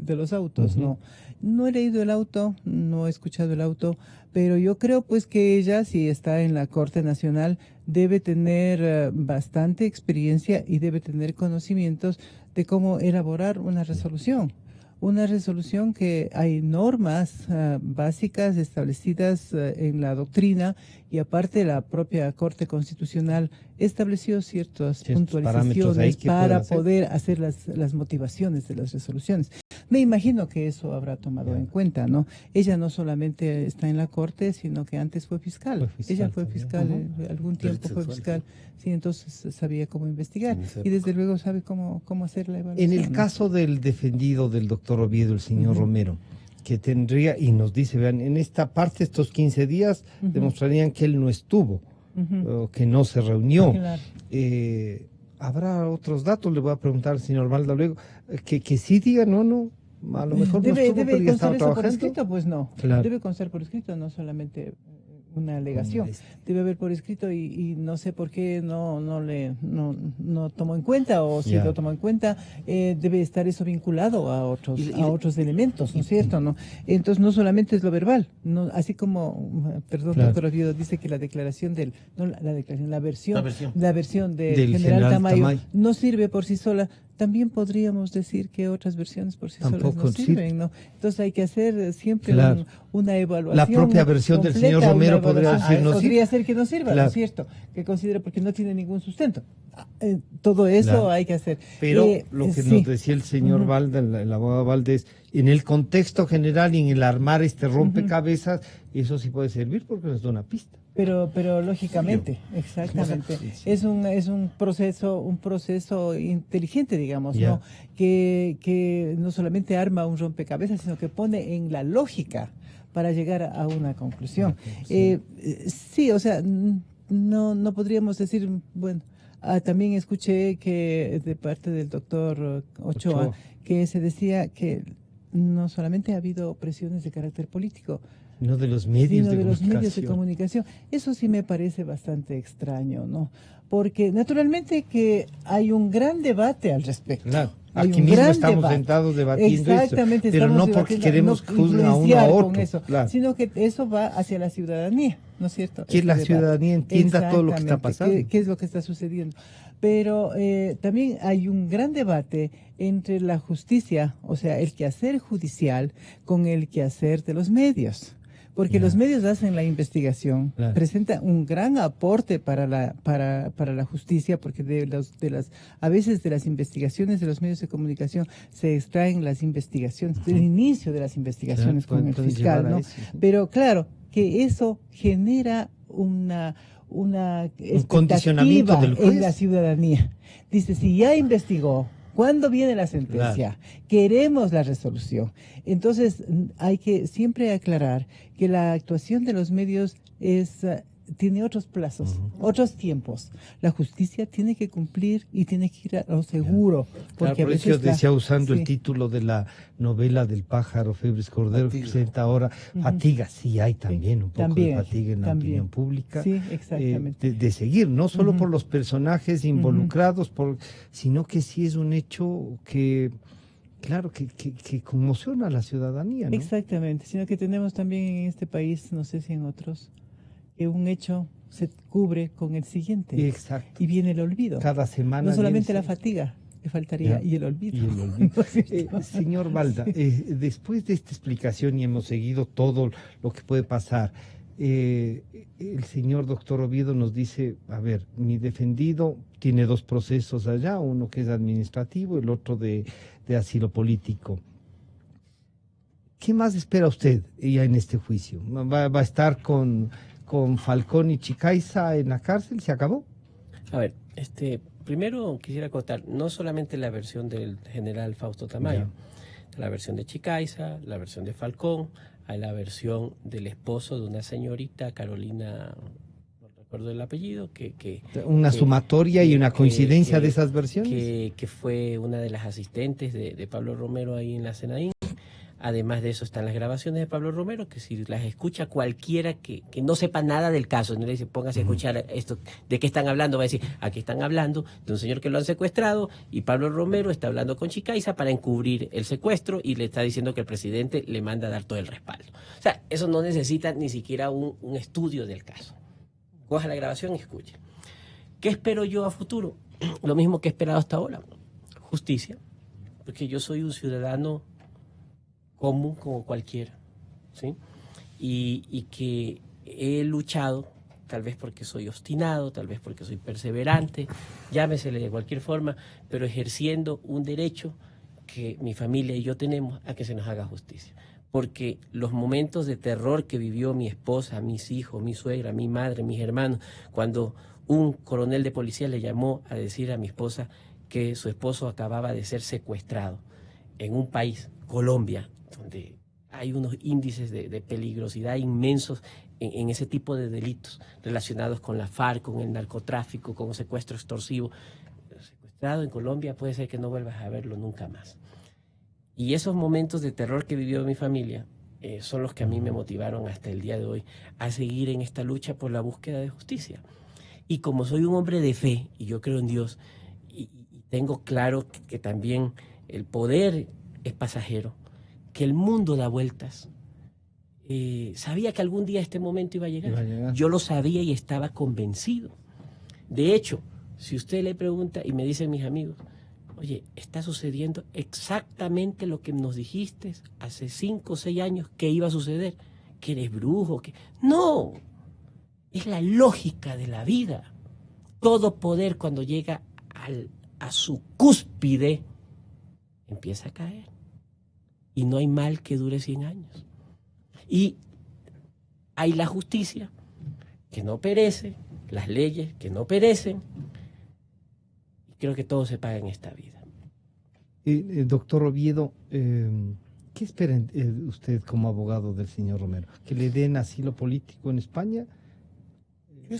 los autos, ¿no? No he leído el auto, no he escuchado el auto, pero yo creo pues que ella, si está en la Corte Nacional, debe tener bastante experiencia y debe tener conocimientos de cómo elaborar una resolución. Una resolución que hay normas básicas establecidas en la doctrina, y aparte la propia Corte Constitucional estableció ciertas puntualizaciones para poder hacer las motivaciones de las resoluciones. Me imagino que eso habrá tomado en cuenta, ¿no? Ella no solamente está en la Corte, sino que antes fue fiscal. Ella fue fiscal, algún tiempo fue fiscal. Sí, entonces sabía cómo investigar y desde luego sabe cómo hacer la evaluación. En el caso del defendido del doctor Oviedo, el señor Romero, que tendría, y nos dice, vean, en esta parte, estos 15 días, demostrarían que él no estuvo, o que no se reunió. Claro. ¿Habrá otros datos? Le voy a preguntar al señor Balda luego, que sí diga, no, a lo mejor no estuvo, pero ya estaba trabajando. Por escrito, pues no. Claro. Debe constar por escrito, no solamente una alegación. Debe haber por escrito y no sé por qué no tomó en cuenta, o si lo tomó en cuenta, debe estar eso vinculado a otros elementos, ¿no es cierto? ¿No? Entonces no solamente es lo verbal, no, así como, perdón, doctor Oviedo dice que la declaración la versión del general Tamayo no sirve por sí sola. También podríamos decir que otras versiones por sí solas no sirven, ¿no? Entonces hay que hacer siempre una evaluación. La propia versión del señor Romero podría ser que no sirva, ¿no es cierto? Que considere porque no tiene ningún sustento. Todo eso hay que hacer. Pero lo que nos decía el señor Balda, el abogado Valdés, en el contexto general y en el armar este rompecabezas, eso sí puede servir porque nos da una pista. Pero lógicamente, exactamente, es un proceso inteligente, digamos, ¿no? Que no solamente arma un rompecabezas, sino que pone en la lógica para llegar a una conclusión. Sí, o sea, no podríamos decir, bueno, también escuché que de parte del doctor Ochoa, que se decía que no solamente ha habido presiones de carácter político, no de los medios de los medios de comunicación. Eso sí me parece bastante extraño, ¿no? Porque naturalmente que hay un gran debate al respecto. Claro. Aquí mismo estamos sentados debatiendo eso, pero no porque queremos juzgar a uno a otro, eso, sino que eso va hacia la ciudadanía, ¿no es cierto? Que la ciudadanía entienda todo lo que está pasando. ¿Qué es lo que está sucediendo? Pero también hay un gran debate entre la justicia, o sea, el quehacer judicial, con el quehacer de los medios. Porque los medios hacen la investigación, presentan un gran aporte para la justicia, porque a veces de las investigaciones de los medios de comunicación se extraen las investigaciones, el inicio de las investigaciones con el fiscal, ¿no? Pero claro, que eso genera una condicionamiento del juez en la ciudadanía. Dice, si ya investigó, ¿cuándo viene la sentencia? Queremos la resolución. Entonces, hay que siempre aclarar que la actuación de los medios tiene otros plazos, otros tiempos. La justicia tiene que cumplir y tiene que ir a lo seguro. Porque por eso yo decía, usando el título de la novela del pájaro Febres Cordero, que presenta ahora, fatiga, sí hay también un poco de fatiga en la opinión pública. Sí, exactamente. De seguir, no solo por los personajes involucrados, sino que sí es un hecho que, claro, que conmociona a la ciudadanía, ¿no? Exactamente, sino que tenemos también en este país, no sé si en otros, que un hecho se cubre con el siguiente. Exacto. Y viene el olvido. Cada semana. No solamente la fatiga, le faltaría, y el olvido. Señor Balda, después de esta explicación, y hemos seguido todo lo que puede pasar, el señor doctor Oviedo nos dice, a ver, mi defendido tiene 2 procesos allá, uno que es administrativo, el otro de asilo político. ¿Qué más espera usted ya en este juicio? ¿Va a estar con Falcón y Chicaiza en la cárcel? ¿Se acabó? A ver, primero quisiera acotar, no solamente la versión del general Fausto Tamayo, la versión de Chicaiza, la versión de Falcón, hay la versión del esposo de una señorita, Carolina, no recuerdo el apellido, una sumatoria y una coincidencia de esas versiones. Que fue una de las asistentes de Pablo Romero ahí en la Senaín. Además de eso están las grabaciones de Pablo Romero, que si las escucha cualquiera que no sepa nada del caso, no le dice, póngase a escuchar esto, ¿de qué están hablando? Va a decir, aquí están hablando de un señor que lo han secuestrado y Pablo Romero está hablando con Chicaiza para encubrir el secuestro y le está diciendo que el presidente le manda a dar todo el respaldo. O sea, eso no necesita ni siquiera un estudio del caso. Coja la grabación y escuche. ¿Qué espero yo a futuro? Lo mismo que he esperado hasta ahora. Justicia, porque yo soy un ciudadano común como cualquiera, ¿sí? Y que he luchado, tal vez porque soy obstinado, tal vez porque soy perseverante, llámesele de cualquier forma, pero ejerciendo un derecho que mi familia y yo tenemos a que se nos haga justicia. Porque los momentos de terror que vivió mi esposa, mis hijos, mi suegra, mi madre, mis hermanos, cuando un coronel de policía le llamó a decir a mi esposa que su esposo acababa de ser secuestrado en un país, Colombia, donde hay unos índices de peligrosidad inmensos en ese tipo de delitos relacionados con la FARC, con el narcotráfico, con el secuestro extorsivo. Secuestrado en Colombia puede ser que no vuelvas a verlo nunca más. Y esos momentos de terror que vivió mi familia son los que a mí me motivaron hasta el día de hoy a seguir en esta lucha por la búsqueda de justicia. Y como soy un hombre de fe, y yo creo en Dios, y tengo claro que también el poder es pasajero, que el mundo da vueltas. Sabía que algún día este momento iba a llegar. Yo lo sabía y estaba convencido. De hecho, si usted le pregunta y me dicen mis amigos, oye, está sucediendo exactamente lo que nos dijiste hace 5 o 6 años que iba a suceder, que eres brujo, que... No, es la lógica de la vida. Todo poder cuando llega a su cúspide empieza a caer. Y no hay mal que dure 100 años. Y hay la justicia que no perece, las leyes que no perecen. Y creo que todo se paga en esta vida. Doctor Oviedo, ¿qué espera usted como abogado del señor Romero? ¿Que le den asilo político en España? Yo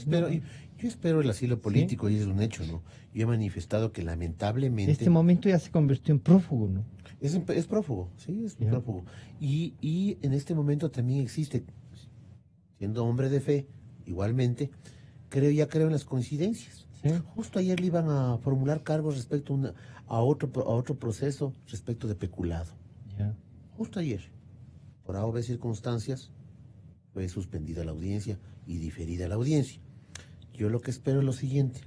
espero el asilo político, ¿sí? Y es un hecho, ¿no? Yo he manifestado que lamentablemente... En este momento ya se convirtió en prófugo, ¿no? Es prófugo, sí, es prófugo. Y en este momento también existe, siendo hombre de fe, igualmente, creo en las coincidencias. ¿Sí? Justo ayer le iban a formular cargos respecto a otro proceso respecto de peculado. Yeah. Justo ayer, por A o B circunstancias, fue suspendida la audiencia y diferida la audiencia. Yo lo que espero es lo siguiente.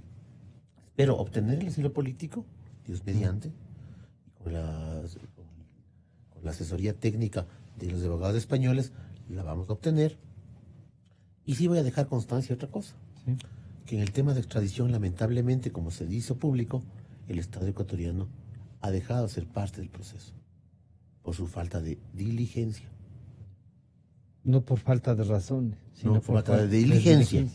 Espero obtener el asilo político, Dios mediante, con la asesoría técnica de los abogados españoles, la vamos a obtener. Y sí voy a dejar constancia de otra cosa. Sí. Que en el tema de extradición, lamentablemente, como se hizo público, el Estado ecuatoriano ha dejado de ser parte del proceso por su falta de diligencia. No por falta de razones, sino no, por falta de diligencia.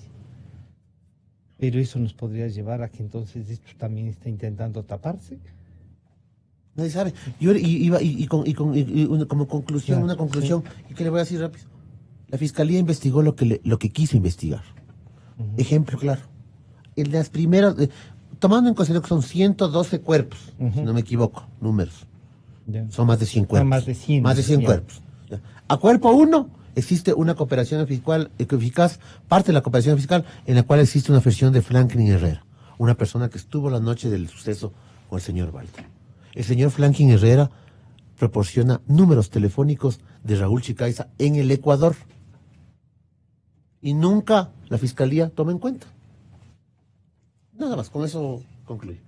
Pero eso nos podría llevar a que entonces esto también está intentando taparse. Nadie sabe. Yo iba como conclusión, claro, una conclusión, sí. ¿Y qué le voy a decir rápido? La Fiscalía investigó lo que quiso investigar. Ejemplo claro. En las primeras, tomando en consideración que son 112 cuerpos, si no me equivoco, números. Son más de 100 cuerpos. Más de 100 cuerpos. A cuerpo 1 existe una cooperación fiscal eficaz, parte de la cooperación fiscal, en la cual existe una versión de Franklin Herrera, una persona que estuvo la noche del suceso con el señor Walter. El señor Franklin Herrera proporciona números telefónicos de Raúl Chicaiza en el Ecuador. Y nunca la Fiscalía toma en cuenta. Nada más, con eso concluyo.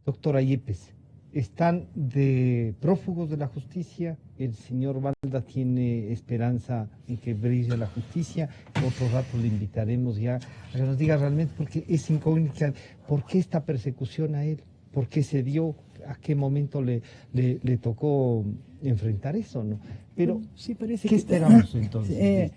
Doctora Yepes, están de prófugos de la justicia. El señor Balda tiene esperanza en que brille la justicia. Otro rato le invitaremos ya a que nos diga realmente, porque es incógnita, ¿por qué esta persecución a él? ¿Por qué se dio? ¿A qué momento le tocó enfrentar eso? ¿No? Pero, sí, parece ¿qué esperamos entonces?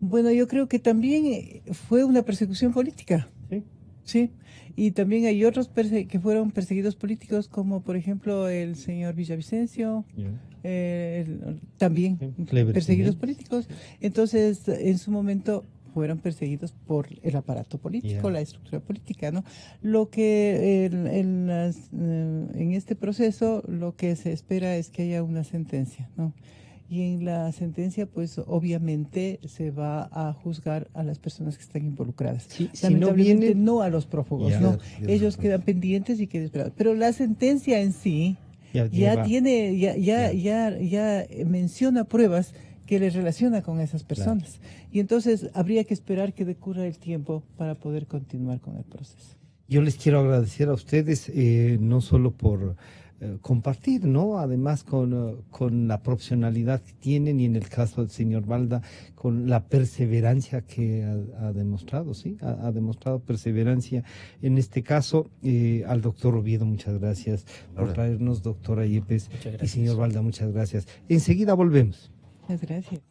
Bueno, yo creo que también fue una persecución política. Sí. Sí, y también hay otros que fueron perseguidos políticos, como por ejemplo el señor Villavicencio, también perseguidos políticos. Entonces, en su momento fueron perseguidos por el aparato político, la estructura política, ¿no? Lo que en este proceso lo que se espera es que haya una sentencia, ¿no? Y en la sentencia, pues obviamente se va a juzgar a las personas que están involucradas. Sí, lamentablemente si no, no a los prófugos, no. Ellos quedan pendientes y quedan esperados. Pero la sentencia en sí ya menciona pruebas que les relaciona con esas personas. Claro. Y entonces habría que esperar que decurra el tiempo para poder continuar con el proceso. Yo les quiero agradecer a ustedes, no solo por compartir, ¿no? Además con la profesionalidad que tienen y en el caso del señor Balda, con la perseverancia que ha demostrado, ¿sí? Ha demostrado perseverancia. En este caso, al doctor Oviedo, muchas gracias por traernos, doctora Yepes, y señor Balda, muchas gracias. Enseguida volvemos. Muchas gracias.